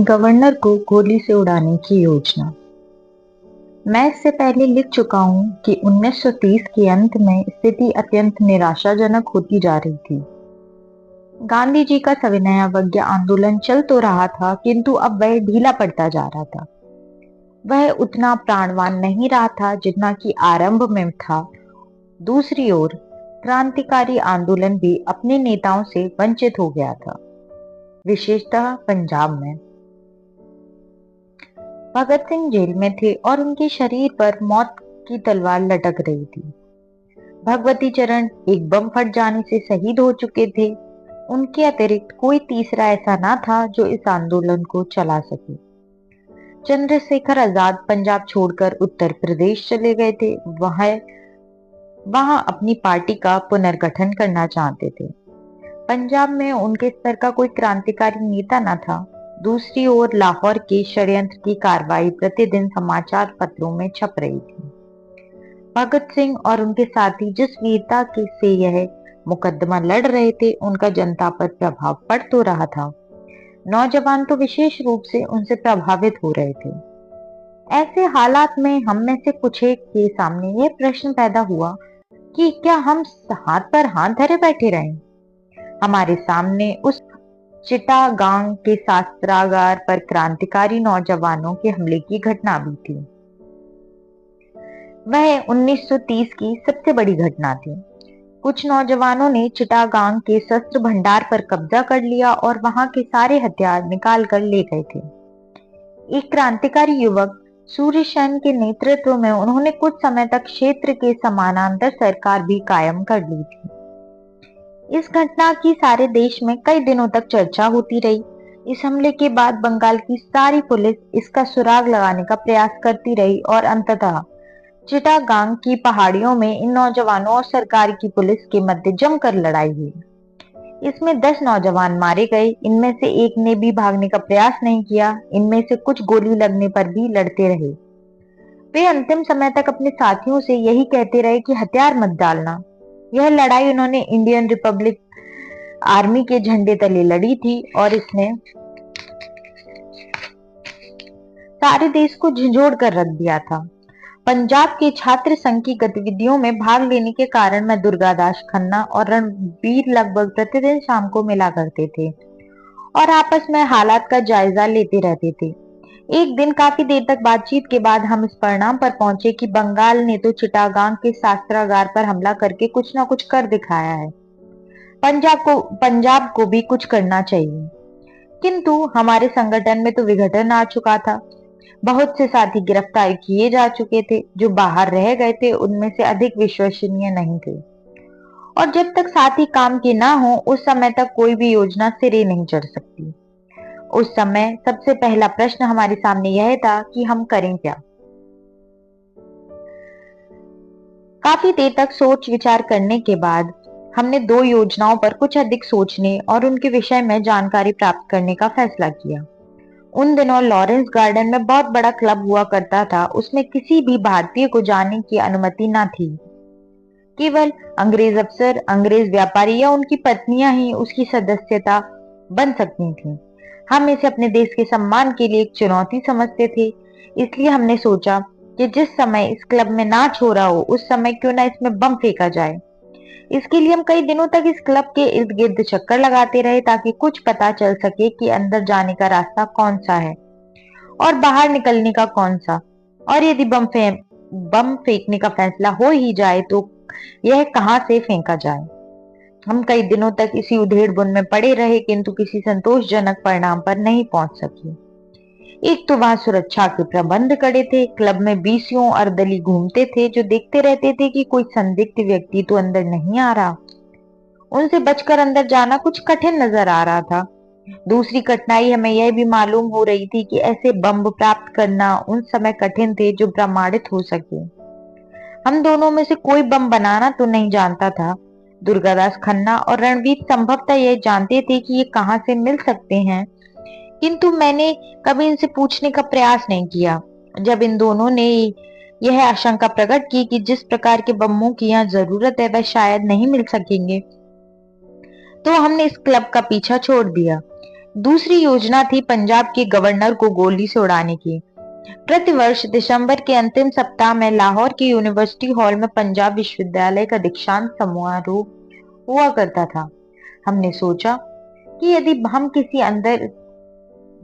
S1: गवर्नर को गोली से उड़ाने की योजना। मैं इससे पहले लिख चुका हूं कि 1930 के अंत में स्थिति अत्यंत निराशाजनक होती जा रही थी। गांधी जी का सविनय अवज्ञा आंदोलन चल तो रहा था, किंतु अब वह ढीला पड़ता जा रहा था। वह उतना प्राणवान नहीं रहा था जितना कि आरंभ में था। दूसरी ओर क्रांतिकारी आंदोलन भी अपने नेताओं से वंचित हो गया था, विशेषतः पंजाब में। भगत सिंह जेल में थे और उनके शरीर पर मौत की तलवार लटक रही थी। भगवती चरण एक बम फट जाने से शहीद हो चुके थे। उनके अतिरिक्त कोई तीसरा ऐसा ना था जो इस आंदोलन को चला सके। चंद्रशेखर आजाद पंजाब छोड़कर उत्तर प्रदेश चले गए थे। वहां अपनी पार्टी का पुनर्गठन करना चाहते थे। पंजाब में उनके स्तर का कोई क्रांतिकारी नेता न था। दूसरी ओर लाहौर के षड्यंत्र की कार्रवाई प्रतिदिन समाचार पत्रों में छप रही थी। भगत सिंह और उनके साथी जिस वीरता के से यह मुकदमा लड़ रहे थे, उनका जनता पर प्रभाव पड़ तो रहा था। नौजवान तो विशेष रूप से उनसे प्रभावित हो रहे थे। ऐसे हालात में हम में से कुछ एक के सामने यह प्रश्न पैदा हुआ कि क्या हम हाथ पर हाथ धरे बैठे रहें? हमारे सामने उस चिटागांग के शस्त्रागार पर क्रांतिकारी नौजवानों के हमले की घटना भी थी। वह 1930 की सबसे बड़ी घटना थी। कुछ नौजवानों ने चिटागांग के शस्त्र भंडार पर कब्जा कर लिया और वहां के सारे हथियार निकाल कर ले गए थे। एक क्रांतिकारी युवक सूर्य सेन के नेतृत्व में उन्होंने कुछ समय तक क्षेत्र के समानांतर सरकार भी कायम कर ली थी। इस घटना की सारे देश में कई दिनों तक चर्चा होती रही। इस हमले के बाद बंगाल की सारी पुलिस इसका सुराग लगाने का प्रयास करती रही और अंततः चिटागांग की पहाड़ियों में इन नौजवानों और सरकार की पुलिस के मध्य जमकर लड़ाई हुई। इसमें 10 नौजवान मारे गए। इनमें से एक ने भी भागने का प्रयास नहीं किया। इनमें से कुछ गोली लगने पर भी लड़ते रहे। वे अंतिम समय तक अपने साथियों से यही कहते रहे कि हथियार मत डालना। यह लड़ाई उन्होंने इंडियन रिपब्लिक आर्मी के झंडे तले लड़ी थी और इसने सारे देश को झंझोड़ कर रख दिया था। पंजाब के छात्र संघ की गतिविधियों में भाग लेने के कारण मैं दुर्गादास खन्ना और रणबीर लगभग प्रतिदिन शाम को मिला करते थे और आपस में हालात का जायजा लेते रहते थे। एक दिन काफी देर तक बातचीत के बाद हम इस परिणाम पर पहुंचे कि बंगाल ने तो चिटागांग के शस्त्रागार पर हमला करके कुछ ना कुछ कर दिखाया है। पंजाब को भी कुछ करना चाहिए। किंतु हमारे संगठन में तो विघटन आ चुका था। बहुत से साथी गिरफ्तार किए जा चुके थे, जो बाहर रह गए थे उनमें से अधिक विश्वसनीय नहीं थे। और जब तक साथी काम के ना हो, उस समय तक कोई भी योजना सिरे नहीं चढ़ सकती। उस समय सबसे पहला प्रश्न हमारे सामने यह था कि हम करें क्या। काफी देर तक सोच विचार करने के बाद हमने दो योजनाओं पर कुछ अधिक सोचने और उनके विषय में जानकारी प्राप्त करने का फैसला किया। उन दिनों लॉरेंस गार्डन में बहुत बड़ा क्लब हुआ करता था। उसमें किसी भी भारतीय को जाने की अनुमति न थी। केवल अंग्रेज अफसर, अंग्रेज व्यापारी या उनकी पत्नियां ही उसकी सदस्यता बन सकती थीं। हम इसे अपने देश के सम्मान के लिए एक चुनौती समझते थे। इसलिए हमने सोचा कि जिस समय इस क्लब में नाच हो रहा हो, उस समय क्यों ना इसमें बम फेंका जाए। इसके लिए हम कई दिनों तक इस क्लब के इर्द गिर्द चक्कर लगाते रहे, ताकि कुछ पता चल सके कि अंदर जाने का रास्ता कौन सा है और बाहर निकलने का कौन सा। और यदि बम फेंकने का फैसला हो ही जाए तो यह कहां से फेंका जाए। हम कई दिनों तक इसी उधेड़ बुन में पड़े रहे, किंतु किसी संतोषजनक परिणाम पर नहीं पहुंच सके। एक तो वहां सुरक्षा के प्रबंध कड़े थे। क्लब में बीसियों अर्दली घूमते थे, जो देखते रहते थे कि कोई संदिग्ध व्यक्ति तो अंदर नहीं आ रहा। उनसे बचकर अंदर जाना कुछ कठिन नजर आ रहा था। दूसरी कठिनाई हमें यह भी मालूम हो रही थी कि ऐसे बम प्राप्त करना उन समय कठिन थे जो प्रमाणित हो सके। हम दोनों में से कोई बम बनाना तो नहीं जानता था। दुर्गादास खन्ना और रणवीर संभवतः यह जानते थे कि ये कहां से मिल सकते हैं, किंतु मैंने कभी इनसे पूछने का प्रयास नहीं किया। जब इन दोनों ने यह आशंका प्रकट की कि जिस प्रकार के बमों की यहाँ जरूरत है वह शायद नहीं मिल सकेंगे, तो हमने इस क्लब का पीछा छोड़ दिया। दूसरी योजना थी पंजाब के गवर्नर को गोली से उड़ाने की। प्रतिवर्ष दिसंबर के अंतिम सप्ताह में लाहौर के यूनिवर्सिटी हॉल में पंजाब विश्वविद्यालय का दीक्षांत समारोह हुआ करता था। हमने सोचा कि यदि हम किसी अंदर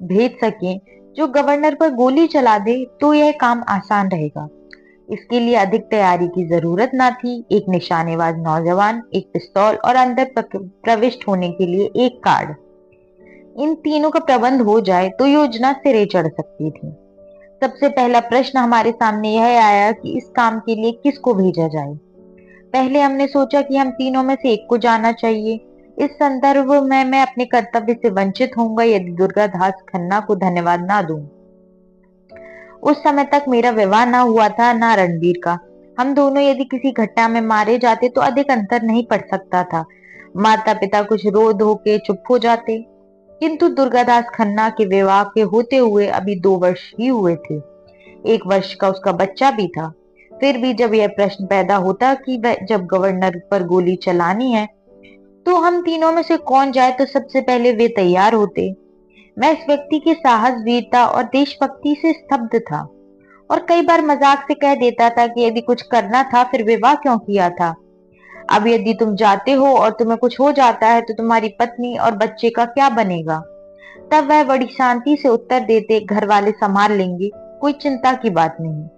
S1: भेज सकें जो गवर्नर पर गोली चला दे, तो यह काम आसान रहेगा। इसके लिए अधिक तैयारी की जरूरत ना थी। एक निशानेबाज नौजवान, एक पिस्तौल और अंदर प्रविष्ट होने के लिए एक कार्ड, इन तीनों का प्रबंध हो जाए तो योजना सिरे चढ़ सकती थी। सबसे पहला प्रश्न हमारे सामने यह आया कि इस काम के लिए किसको भेजा जाए। पहले हमने सोचा कि हम तीनों में से एक को जाना चाहिए। इस संदर्भ में मैं अपने कर्तव्य से वंचित होऊंगा यदि दुर्गादास खन्ना को धन्यवाद ना दूं। उस समय तक मेरा विवाह ना हुआ था, ना रणबीर का। हम दोनों यदि किसी घटना में मारे जाते तो अधिक अंतर नहीं पड़ सकता था। माता पिता कुछ रो धो के चुप हो जाते, किंतु दुर्गादास खन्ना के विवाह के होते हुए अभी 2 वर्ष ही हुए थे। 1 वर्ष का उसका बच्चा भी था। फिर भी जब यह प्रश्न पैदा होता कि वह जब गवर्नर पर गोली चलानी है तो हम तीनों में से कौन जाए, तो सबसे पहले वे तैयार होते। मैं इस व्यक्ति के साहस, वीरता और देशभक्ति से स्तब्ध था और कई बार मजाक से कह देता था कि यदि कुछ करना था फिर विवाह क्यों किया था। अब यदि तुम जाते हो और तुम्हें कुछ हो जाता है तो तुम्हारी पत्नी और बच्चे का क्या बनेगा। तब वह बड़ी शांति से उत्तर देते, घर वाले संभाल लेंगे, कोई चिंता की बात नहीं।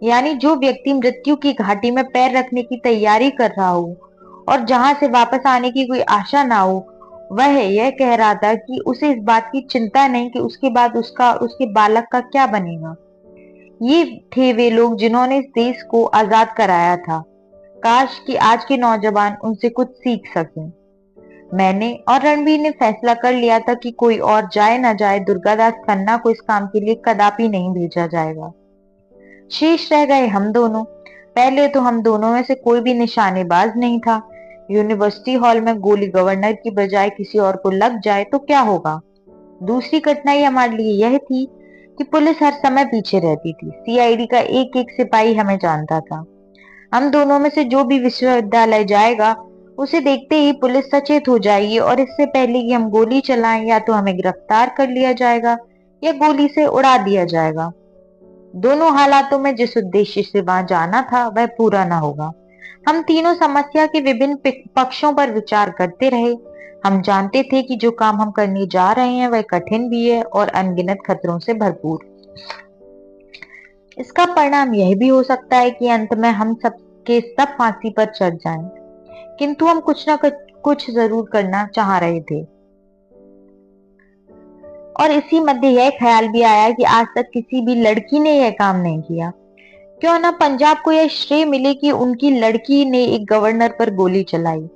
S1: यानी जो व्यक्ति मृत्यु की घाटी में पैर रखने की तैयारी कर रहा हो और जहां से वापस आने की कोई आशा ना हो, वह यह कह रहा था कि उसे इस बात की चिंता नहीं कि उसके बाद उसके बालक का क्या बनेगा। ये थे वे लोग जिन्होंने इस देश को आजाद कराया था। काश कि आज के नौजवान उनसे कुछ सीख सकें। मैंने और रणबीर ने फैसला कर लिया था कि कोई और जाए ना जाए, दुर्गादास खन्ना को इस काम के लिए कदापि नहीं भेजा जाएगा। शेष रह गए हम दोनों। पहले तो हम दोनों में से कोई भी निशानेबाज नहीं था। यूनिवर्सिटी हॉल में गोली गवर्नर की बजाय किसी और को लग जाए तो क्या होगा। दूसरी कठिनाई हमारे लिए यह थी कि पुलिस हर समय पीछे रहती थी। सीआईडी का एक एक सिपाही हमें जानता था। हम दोनों में से जो भी विश्वविद्यालय जाएगा उसे देखते ही पुलिस सचेत हो जाएगी और इससे पहले कि हम गोली चलाएं या तो हमें गिरफ्तार कर लिया जाएगा या गोली से उड़ा दिया जाएगा। दोनों हालातों में जिस उद्देश्य से वहां जाना था वह पूरा ना होगा। हम तीनों समस्या के विभिन्न पक्षों पर विचार करते रहे। हम जानते थे कि जो काम हम करने जा रहे हैं वह कठिन भी है और अनगिनत खतरों से भरपूर। इसका परिणाम यह भी हो सकता है कि अंत में हम सबके सब फांसी पर चढ़ जाएं, किंतु हम कुछ ना कुछ जरूर करना चाह रहे थे। और इसी मध्य यह ख्याल भी आया कि आज तक किसी भी लड़की ने यह काम नहीं किया। क्यों ना पंजाब को यह श्रेय मिले कि उनकी लड़की ने एक गवर्नर पर गोली चलाई।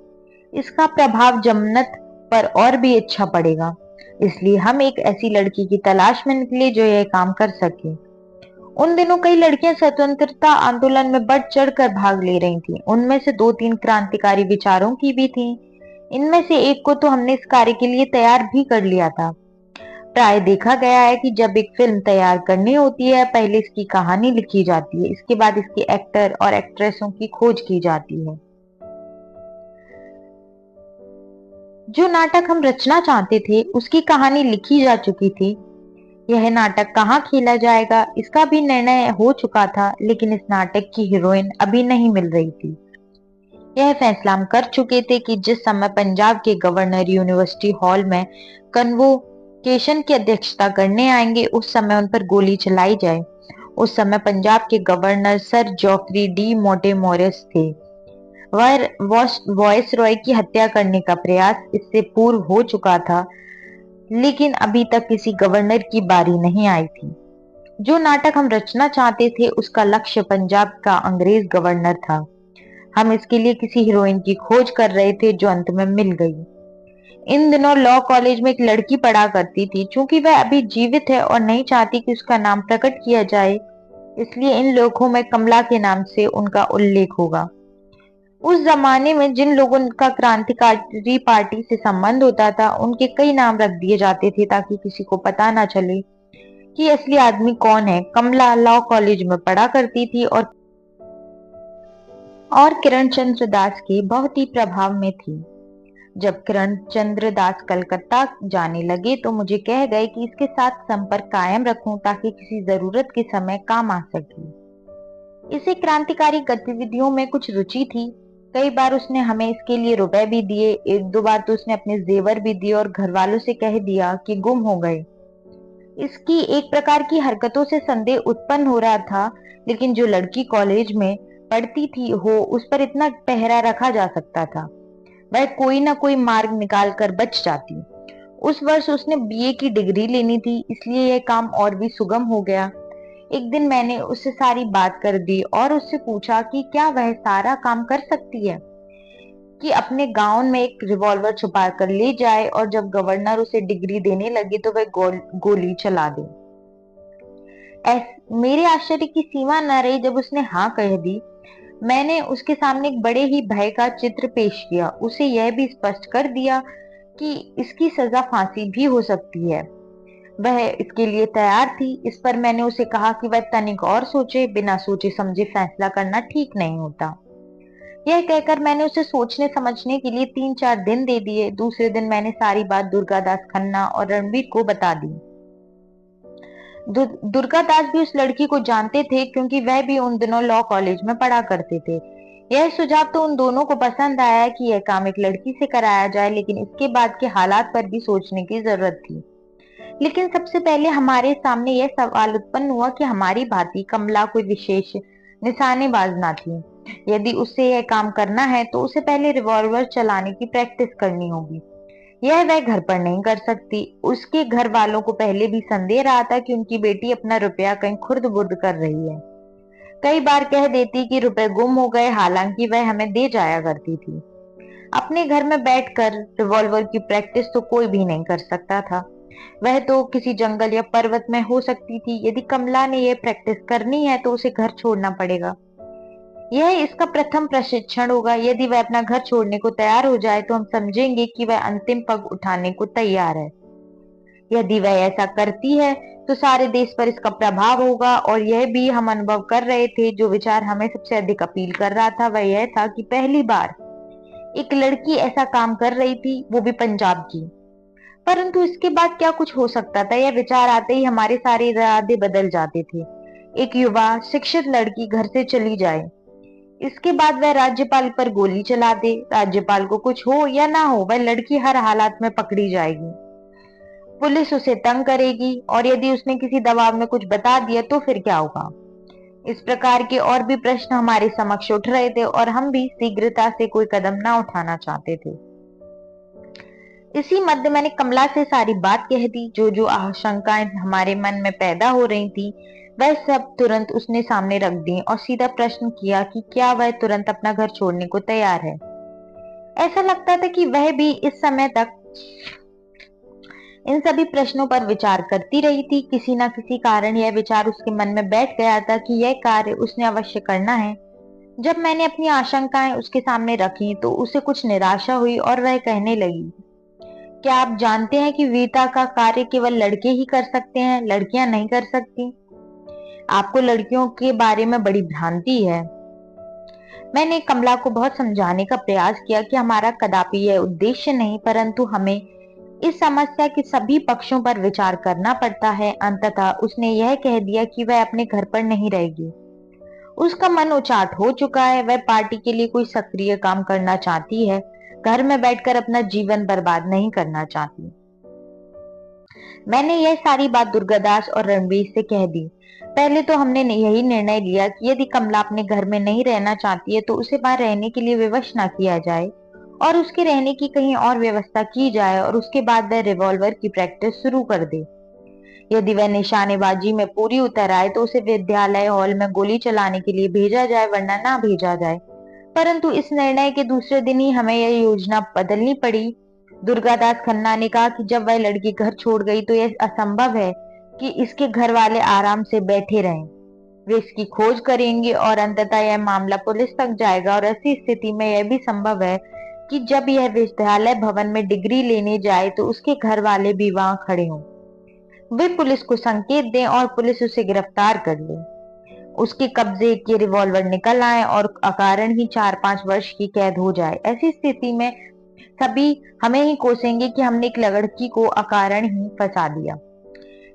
S1: इसका प्रभाव जमनत पर और भी अच्छा पड़ेगा। इसलिए हम एक ऐसी लड़की की तलाश में निकले जो यह काम कर सके। उन दिनों कई लड़कियां स्वतंत्रता आंदोलन में बढ़ चढ़कर भाग ले रही थीं। उनमें से 2-3 क्रांतिकारी विचारों की भी थीं। इनमें से एक को तो हमने इस कार्य के लिए तैयार भी कर लिया था। प्राय देखा गया है कि जब एक फिल्म तैयार करनी होती है, पहले इसकी कहानी लिखी जाती है, इसके बाद इसके एक्टर और एक्ट्रेसों की खोज की जाती है। जो नाटक हम रचना चाहते थे उसकी कहानी लिखी जा चुकी थी। यह नाटक कहाँ खेला जाएगा इसका भी निर्णय हो चुका था, लेकिन इस नाटक की हीरोइन अभी नहीं मिल रही थी। यह फैसला हम कर चुके थे कि जिस समय पंजाब के गवर्नर यूनिवर्सिटी हॉल में कन्वोकेशन की अध्यक्षता करने आएंगे, उस समय उन पर गोली चलाई जाए। उस समय पंजाब के गवर्नर सर जॉफरी डी मोंटेमोरिस थे। वॉइस रॉय की हत्या करने का प्रयास इससे पूर्व हो चुका था, लेकिन अभी तक किसी गवर्नर की बारी नहीं आई थी। जो नाटक हम रचना चाहते थे उसका लक्ष्य पंजाब का अंग्रेज गवर्नर था। हम इसके लिए किसी हीरोइन की खोज कर रहे थे जो अंत में मिल गई। इन दिनों लॉ कॉलेज में एक लड़की पढ़ा करती थी। चूंकि वह अभी जीवित है और नहीं चाहती कि उसका नाम प्रकट किया जाए, इसलिए इन लेखों में कमला के नाम से उनका उल्लेख होगा। उस जमाने में जिन लोगों का क्रांतिकारी पार्टी से संबंध होता था, उनके कई नाम रख दिए जाते थे ताकि किसी को पता ना चले कि असली आदमी कौन है। कमला लॉ कॉलेज में पढ़ा करती थी और किरण चंद्र दास के बहुत ही प्रभाव में थी। जब किरण चंद्र दास कलकत्ता जाने लगे तो मुझे कह गए कि इसके साथ संपर्क कायम रखूं ताकि किसी जरूरत के समय काम आ सके। इसे क्रांतिकारी गतिविधियों में कुछ रुचि थी। कई बार उसने हमें इसके लिए रुपए भी दिए। 1-2 बार तो उसने अपने जेवर भी दिए और घर वालों से कह दिया कि गुम हो गए। इसकी एक प्रकार की हरकतों से संदेह उत्पन्न हो रहा था, लेकिन जो लड़की कॉलेज में पढ़ती थी हो उस पर इतना पहरा रखा जा सकता था। वह कोई ना कोई मार्ग निकाल कर बच जाती। उस वर्ष उसने बीए की डिग्री लेनी थी, इसलिए यह काम और भी सुगम हो गया। एक दिन मैंने उससे सारी बात कर दी और उससे पूछा कि क्या वह सारा काम कर सकती है, कि अपने गाउन में एक रिवॉल्वर छुपा कर ले जाए और जब गवर्नर उसे डिग्री देने लगे तो वह गोली चला दे। मेरे आश्चर्य की सीमा न रही जब उसने हाँ कह दी। मैंने उसके सामने एक बड़े ही भय का चित्र पेश किया। उसे यह भी स्पष्ट कर दिया कि इसकी सजा फांसी भी हो सकती है। वह इसके लिए तैयार थी। इस पर मैंने उसे कहा कि वह तनिक और सोचे। बिना सोचे समझे फैसला करना ठीक नहीं होता। यह कहकर मैंने उसे सोचने समझने के लिए 3-4 दिन दे दिए। दूसरे दिन मैंने सारी बात दुर्गादास खन्ना और रणवीर को बता दी। दुर्गादास भी उस लड़की को जानते थे, क्योंकि वह भी उन दिनों लॉ कॉलेज में पढ़ा करते थे। यह सुझाव तो उन दोनों को पसंद आया कि यह काम एक लड़की से कराया जाए, लेकिन इसके बाद के हालात पर भी सोचने की जरूरत थी। लेकिन सबसे पहले हमारे सामने यह सवाल उत्पन्न हुआ कि हमारी भांति कमला कोई विशेष निशानेबाज ना थी। यदि उससे यह काम करना है तो उसे पहले रिवॉल्वर चलाने की प्रैक्टिस करनी होगी। यह वह घर पर नहीं कर सकती। उसके घर वालों को पहले भी संदेह रहा था कि उनकी बेटी अपना रुपया कहीं खुर्द बुर्द कर रही है। कई बार कह देती कि रुपए गुम हो गए, हालांकि वह हमें दे जाया करती थी। अपने घर में बैठकर रिवॉल्वर की प्रैक्टिस तो कोई भी नहीं कर सकता था। वह तो किसी जंगल या पर्वत में हो सकती थी। यदि कमला ने यह प्रैक्टिस करनी है तो उसे घर छोड़ना पड़ेगा। यह इसका प्रथम प्रशिक्षण होगा। यदि वह अपना घर छोड़ने को तैयार हो जाए तो हम समझेंगे कि वह अंतिम पग उठाने को तैयार है। यदि वह ऐसा करती है तो सारे देश पर इसका प्रभाव होगा। और यह भी हम अनुभव कर रहे थे। जो विचार हमें सबसे अधिक अपील कर रहा था वह यह था कि पहली बार एक लड़की ऐसा काम कर रही थी, वो भी पंजाब की। परंतु इसके बाद क्या कुछ हो सकता था, यह विचार आते ही हमारे सारे इरादे बदल जाते थे। एक युवा शिक्षित लड़की घर से चली जाए, इसके बाद वह राज्यपाल पर गोली चला दे। राज्यपाल को कुछ हो या ना हो, वह लड़की हर हालात में पकड़ी जाएगी। पुलिस उसे तंग करेगी और यदि उसने किसी दबाव में कुछ बता दिया तो फिर क्या होगा। इस प्रकार के और भी प्रश्न हमारे समक्ष उठ रहे थे और हम भी शीघ्रता से कोई कदम ना उठाना चाहते थे। इसी मध्य मैंने कमला से सारी बात कह दी। जो जो आशंकाएं हमारे मन में पैदा हो रही थी वह सब तुरंत उसने सामने रख दी और सीधा प्रश्न किया कि क्या वह तुरंत अपना घर छोड़ने को तैयार है। ऐसा लगता था कि वह भी इस समय तक इन सभी प्रश्नों पर विचार करती रही थी। किसी न किसी कारण यह विचार उसके मन में बैठ गया था कि यह कार्य उसने अवश्य करना है। जब मैंने अपनी आशंकाएं उसके सामने रखी तो उसे कुछ निराशा हुई और वह कहने लगी, क्या आप जानते हैं कि वीरता का कार्य केवल लड़के ही कर सकते हैं, लड़कियां नहीं कर सकती। आपको लड़कियों के बारे में बड़ी भ्रांति है। मैंने कमला को बहुत समझाने का प्रयास किया कि हमारा कदापि यह उद्देश्य नहीं, परंतु हमें इस समस्या के सभी पक्षों पर विचार करना पड़ता है। अंततः उसने यह कह दिया कि वह अपने घर पर नहीं रहेगी। उसका मन उचाट हो चुका है। वह पार्टी के लिए कोई सक्रिय काम करना चाहती है, घर में बैठकर अपना जीवन बर्बाद नहीं करना चाहती। मैंने यह सारी बात दुर्गादास और रणवीर से कह दी। पहले तो हमने यही निर्णय लिया कि यदि कमला अपने घर में नहीं रहना चाहती है तो उसे वहां रहने के लिए विवश न किया जाए और उसके रहने की कहीं और व्यवस्था की जाए और उसके बाद वह रिवॉल्वर की प्रैक्टिस शुरू कर दे। यदि वह निशानेबाजी में पूरी उतर आए तो उसे विद्यालय हॉल में गोली चलाने के लिए भेजा जाए, वरना ना भेजा जाए। परंतु इस निर्णय के दूसरे दिन ही हमें यह योजना बदलनी पड़ी। दुर्गादास खन्ना ने कहा कि जब वह लड़की घर छोड़ गई तो यह असंभव है कि इसके घर वाले आराम से बैठे रहें। वे इसकी खोज करेंगे और अंततः यह मामला पुलिस तक जाएगा और ऐसी स्थिति में यह भी संभव है कि जब यह विद्यालय भवन में डिग्री लेने जाए तो उसके घर वाले भी वहां खड़े हों। वे पुलिस को संकेत दें और पुलिस उसे गिरफ्तार कर ले। उसके कब्जे के रिवॉल्वर निकल आए और अकारण ही 4-5 वर्ष की कैद हो जाए। ऐसी स्थिति में सभी हमें ही कोसेंगे कि हमने एक लड़की को अकारण ही फंसा दिया।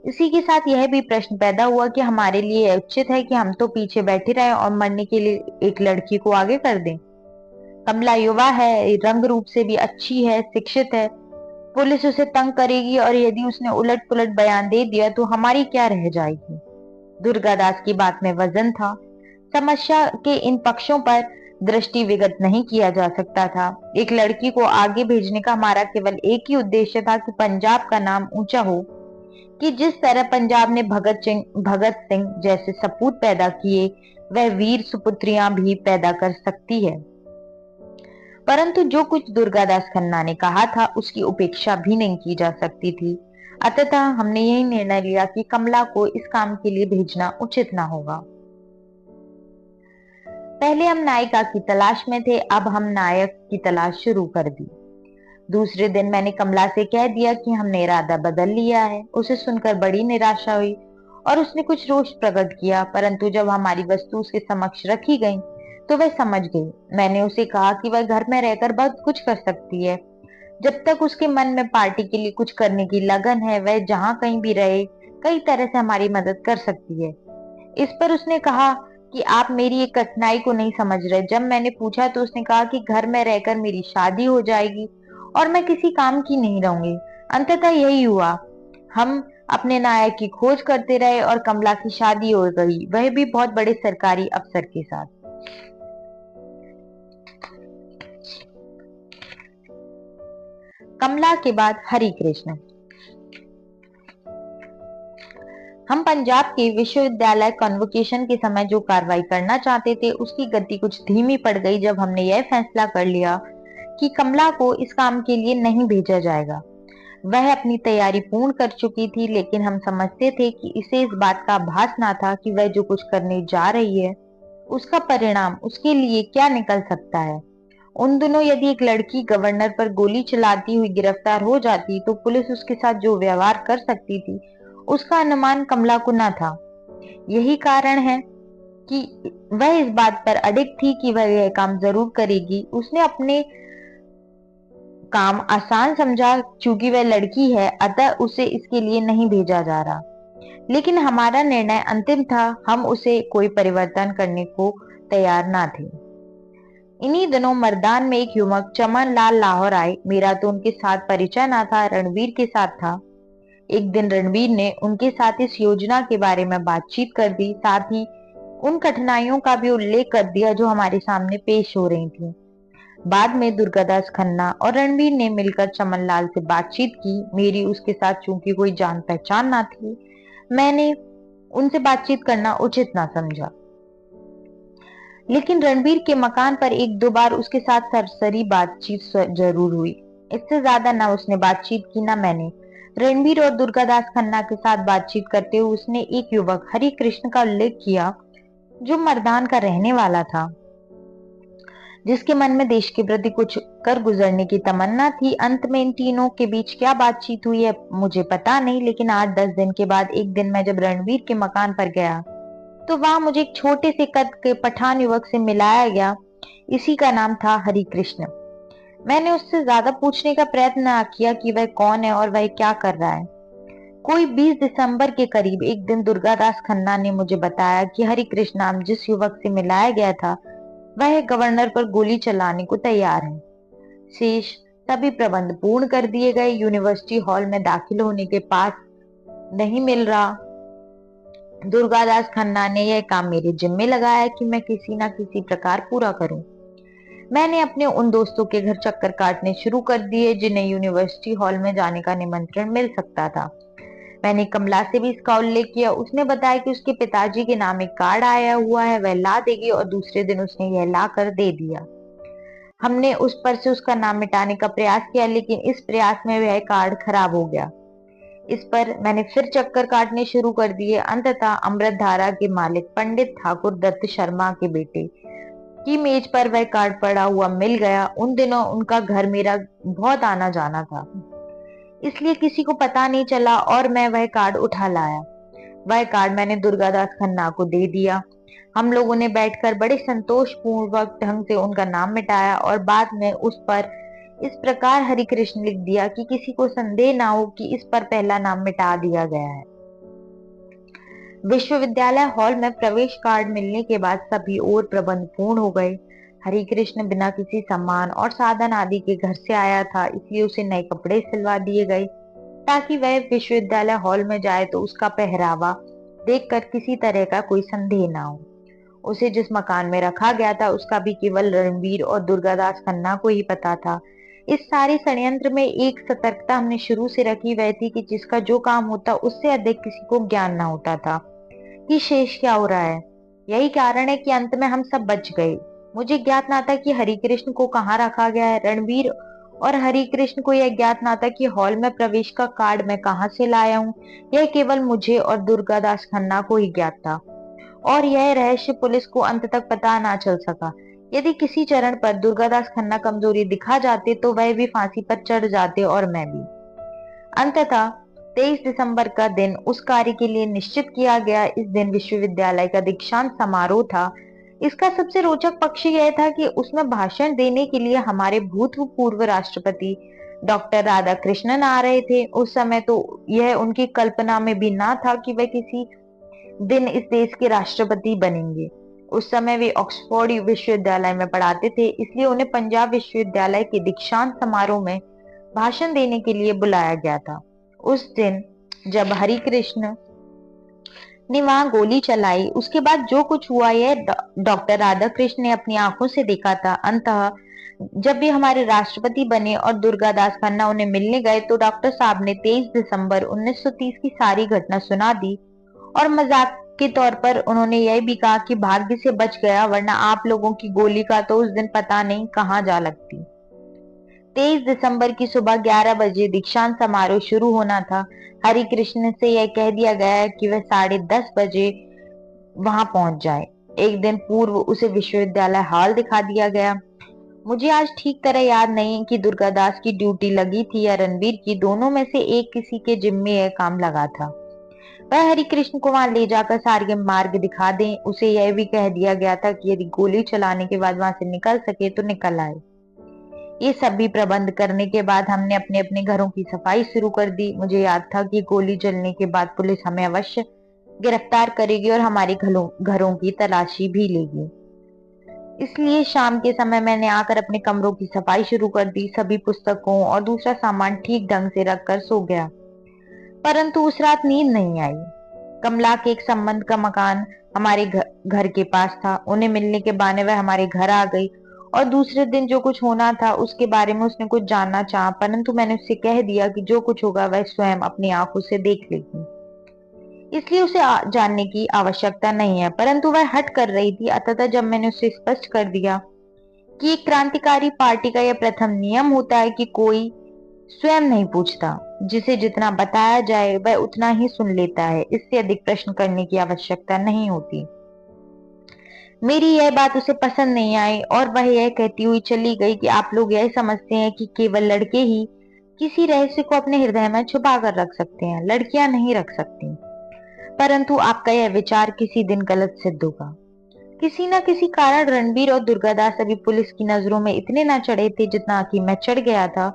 S1: इसी के साथ यह भी प्रश्न पैदा हुआ कि हमारे लिए उचित है कि हम तो पीछे बैठे रहें और मरने के लिए एक लड़की को आगे कर दें। कमला युवा है, रंग रूप से भी अच्छी है, शिक्षित है। पुलिस उसे तंग करेगी और यदि उसने उलट पुलट बयान दे दिया तो हमारी क्या रह जाएगी। दुर्गादास की बात में वजन था। समस्या के इन पक्षों पर दृष्टि विगत नहीं किया जा सकता था। एक लड़की को आगे भेजने का हमारा केवल एक ही उद्देश्य था कि पंजाब का नाम ऊंचा हो, कि जिस तरह पंजाब ने भगत सिंह जैसे सपूत पैदा किए वह वीर सुपुत्रियां भी पैदा कर सकती है। परंतु जो कुछ दुर्गादास खन्ना ने कहा था उसकी उपेक्षा भी नहीं की जा सकती थी। अतः हमने यही निर्णय लिया कि कमला को इस काम के लिए भेजना उचित न होगा। पहले हम नायिका की तलाश में थे, अब हम नायक की तलाश शुरू कर दी। दूसरे दिन मैंने कमला से कह दिया कि हमने इरादा बदल लिया है। उसे सुनकर बड़ी निराशा हुई और उसने कुछ रोष प्रकट किया, परंतु जब हमारी वस्तु उसके समक्ष रखी गई तो वह समझ गई। मैंने उसे कहा कि वह घर में रहकर बहुत कुछ कर सकती है। जब तक उसके मन में पार्टी के लिए कुछ करने की लगन है, वह जहां कहीं भी रहे कई तरह से हमारी मदद कर सकती है। इस पर उसने कहा कि आप मेरी एक कठिनाई को नहीं समझ रहे। जब मैंने पूछा तो उसने कहा कि घर में रहकर मेरी शादी हो जाएगी और मैं किसी काम की नहीं रहूंगी। अंततः यही हुआ। हम अपने नायक की खोज करते रहे और कमला की शादी हो गई, वह भी बहुत बड़े सरकारी अफसर के साथ। कमला के बाद हरि कृष्ण। हम पंजाब के विश्वविद्यालय कन्वोकेशन के समय जो कार्रवाई करना चाहते थे उसकी गति कुछ धीमी पड़ गई जब हमने यह फैसला कर लिया कि कमला को इस काम के लिए नहीं भेजा जाएगा। वह अपनी तैयारी पूर्ण कर चुकी थी, लेकिन हम समझते थे कि इसे इस बात का आभास ना था कि वह जो कुछ करने जा रही है उसका परिणाम उसके लिए क्या निकल सकता है। उन दिनों यदि एक लड़की गवर्नर पर गोली चलाती हुई गिरफ्तार हो जाती तो पुलिस उसके साथ जो व्यवहार कर सकती थी उसका अनुमान कमला को न था। यही कारण है कि वह इस बात पर अडिग थी कि वह यह काम जरूर करेगी। उसने अपने काम आसान समझा, चूंकि वह लड़की है अतः उसे इसके लिए नहीं भेजा जा रहा। लेकिन हमारा निर्णय अंतिम था, हम उसे कोई परिवर्तन करने को तैयार ना थे। इन्हीं दिनों मर्दान में एक युवक चमन लाल लाहौर आए। मेरा तो उनके साथ परिचय ना था, रणवीर के साथ था। एक दिन रणवीर ने उनके साथ इस योजना के बारे में बातचीत कर दी, साथ ही उन कठिनाइयों का भी उल्लेख कर दिया जो हमारे सामने पेश हो रही थी। बाद में दुर्गादास खन्ना और रणवीर ने मिलकर चमनलाल से बातचीत की। मेरी उसके साथ चूंकि कोई जान पहचान ना थी, मैंने उनसे बातचीत करना उचित ना समझा। लेकिन रणबीर के मकान पर एक दो बार उसके साथ सरसरी बातचीत जरूर हुई। इससे ज्यादा ना उसने बातचीत की ना मैंने। रणबीर और दुर्गादास खन्ना के साथ बातचीत करते हुए उसने एक युवक हरि कृष्ण का उल्लेख किया, जो मर्दान का रहने वाला था, जिसके मन में देश के प्रति कुछ कर गुजरने की तमन्ना थी। अंत में इन तीनों के बीच क्या बातचीत हुई है मुझे पता नहीं, लेकिन 8-10 दिन के बाद एक दिन मैं जब रणवीर के मकान पर गया तो वहां मुझे एक छोटे से कद के पठान युवक से मिलाया गया। इसी का नाम था हरि कृष्ण। मैंने उससे ज्यादा पूछने का प्रयत्न न किया कि वह कौन है और वह क्या कर रहा है। कोई 20 दिसंबर के करीब एक दिन दुर्गादास खन्ना ने मुझे बताया कि हरि कृष्ण नाम जिस युवक से मिलाया गया था, वह गवर्नर पर गोली चलाने को तैयार है। शेष सभी प्रबंध पूर्ण कर दिए गए। यूनिवर्सिटी हॉल में दाखिल होने के पास नहीं मिल रहा। दुर्गादास खन्ना ने यह काम मेरे जिम्मे लगाया कि मैं किसी ना किसी प्रकार पूरा करूं। मैंने अपने उन दोस्तों के घर चक्कर काटने शुरू कर दिए जिन्हें यूनिवर्सिटी हॉल में जाने का निमंत्रण मिल सकता था। मैंने कमला से भी इसका उल्लेख किया। उसने बताया कि उसके पिताजी के नाम एक कार्ड आया हुआ है, वह ला देगी, और दूसरे दिन उसने यह ला कर दे दिया। हमने उस पर से उसका नाम मिटाने का प्रयास किया, लेकिन इस प्रयास में वह कार्ड खराब हो गया। इस पर मैंने फिर चक्कर काटने शुरू कर दिए। अंततः अमृतधारा के मालिक पंडित ठाकुर दत्त शर्मा के बेटे की मेज पर वह कार्ड पड़ा हुआ मिल गया। उन दिनों उनका घर मेरा बहुत आना जाना था, इसलिए किसी को पता नहीं चला और मैं वह कार्ड उठा लाया। वह कार्ड मैंने दुर्गादास खन्ना को दे दिया। हम लोगों ने बैठकर बड़े संतोष पूर्वक ढंग से उनका नाम मिटाया और बाद में उस पर इस प्रकार हरि कृष्ण लिख दिया कि किसी को संदेह ना हो कि इस पर पहला नाम मिटा दिया गया है। विश्वविद्यालय हॉल में प्रवेश कार्ड मिलने के बाद सभी और प्रबंध पूर्ण हो गए। हरि कृष्ण बिना किसी सम्मान और साधन आदि के घर से आया था, इसलिए उसे नए कपड़े सिलवा दिए गए ताकि वह विश्वविद्यालय हॉल में जाए तो उसका पहरावा देखकर किसी तरह का कोई संदेह ना हो। उसे जिस मकान में रखा गया था उसका भी केवल रणवीर और दुर्गादास खन्ना को ही पता था। इस सारी षड्यंत्र में एक सतर्कता हमने शुरू से रखी, वह थी कि जिसका जो काम होता उससे अधिक किसी को ज्ञान ना होता था कि शेष क्या हो रहा है। यही कारण है कि अंत में हम सब बच गए। मुझे ज्ञात ना था कि हरि कृष्ण को कहाँ रखा गया है। रणवीर और हरि कृष्ण को यह ज्ञात ना था कि हॉल में प्रवेश का कार्ड मैं कहाँ से लाया हूँ। यह केवल मुझे और दुर्गादास खन्ना को ही ज्ञात था, और यह रहस्य पुलिस को अंत तक पता ना चल सका। यदि किसी चरण पर दुर्गादास खन्ना कमजोरी दिखा जाते तो वह भी फांसी पर चढ़ जाते और मैं भी। अंततः 23 दिसंबर का दिन उस कार्य के लिए निश्चित किया गया। इस दिन विश्वविद्यालय का दीक्षांत समारोह था। इसका सबसे रोचक पक्ष यह था कि उसमें भाषण देने के लिए हमारे भूतपूर्व राष्ट्रपति डॉक्टर राधाकृष्णन आ रहे थे। उस समय तो यह उनकी कल्पना में भी ना था कि वह किसी दिन इस देश के राष्ट्रपति बनेंगे। उस समय वे ऑक्सफोर्ड विश्वविद्यालय में पढ़ाते थे, इसलिए उन्हें पंजाब विश्वविद्यालय के दीक्षांत समारोह में भाषण देने के लिए बुलाया गया था। उस दिन जब हरि कृष्ण ने वहां गोली चलाई, उसके बाद जो कुछ हुआ यह डॉक्टर राधाकृष्ण ने अपनी आंखों से देखा था। अंततः जब वे हमारे राष्ट्रपति बने और दुर्गादास खन्ना उन्हें मिलने गए तो डॉक्टर साहब ने 23 दिसंबर 1930 की सारी घटना सुना दी, और मजाक के तौर पर उन्होंने यह भी कहा कि भाग्य से बच गया, वरना आप लोगों की गोली का तो उस दिन पता नहीं कहां जा लगती। 23 दिसंबर की सुबह 11 बजे दीक्षांत समारोह शुरू होना था। हरि कृष्ण से यह कह दिया गया कि वह 10:30 बजे वहां पहुंच जाए। एक दिन पूर्व उसे विश्वविद्यालय हॉल दिखा दिया गया। मुझे आज ठीक तरह याद नहीं कि दुर्गादास की ड्यूटी लगी थी या रणवीर की, दोनों में से एक किसी के जिम्मे यह काम लगा था। वह हरि कृष्ण को वहां ले जाकर सारे मार्ग दिखा दें। उसे यह भी कह दिया गया था कि यदि गोली चलाने के बाद वहां से निकल सके तो निकल आए। ये सभी प्रबंध करने के बाद हमने अपने अपने घरों की सफाई शुरू कर दी। मुझे याद था कि गोली चलने के बाद पुलिस हमें अवश्य गिरफ्तार करेगी और हमारे घरों की तलाशी भी लेगी, इसलिए शाम के समय मैंने आकर अपने कमरों की सफाई शुरू कर दी। सभी पुस्तकों और दूसरा सामान ठीक ढंग से रखकर सो गया, परंतु उस रात नींद नहीं आई। कमला के एक संबंध का मकान हमारे घर के पास था। उन्हें मिलने के बहाने वह हमारे घर आ गई और दूसरे दिन जो कुछ होना था उसके बारे में उसने कुछ जानना चाहा, परंतु मैंने उससे कह दिया कि जो कुछ होगा वह स्वयं अपनी आंखों से देख लेगी, इसलिए उसे जानने की आवश्यकता नहीं है। परंतु वह हट कर रही थी। अतः जब मैंने उसे स्पष्ट कर दिया कि एक क्रांतिकारी पार्टी का यह प्रथम नियम होता है कि कोई स्वयं नहीं पूछता, जिसे जितना बताया जाए वह उतना ही सुन लेता है, इससे अधिक प्रश्न करने की आवश्यकता नहीं होती। मेरी यह बात उसे पसंद नहीं आई और वह यह कहती हुई चली गई कि आप लोग यह समझते हैं कि केवल लड़के ही किसी रहस्य को अपने हृदय में छुपा कर रख सकते हैं, लड़कियां नहीं रख सकती। परंतु आपका यह विचार किसी दिन गलत सिद्ध होगा। किसी न किसी कारण रणबीर और दुर्गादास अभी पुलिस की नजरों में इतने न चढ़े थे जितना कि मैं चढ़ गया था,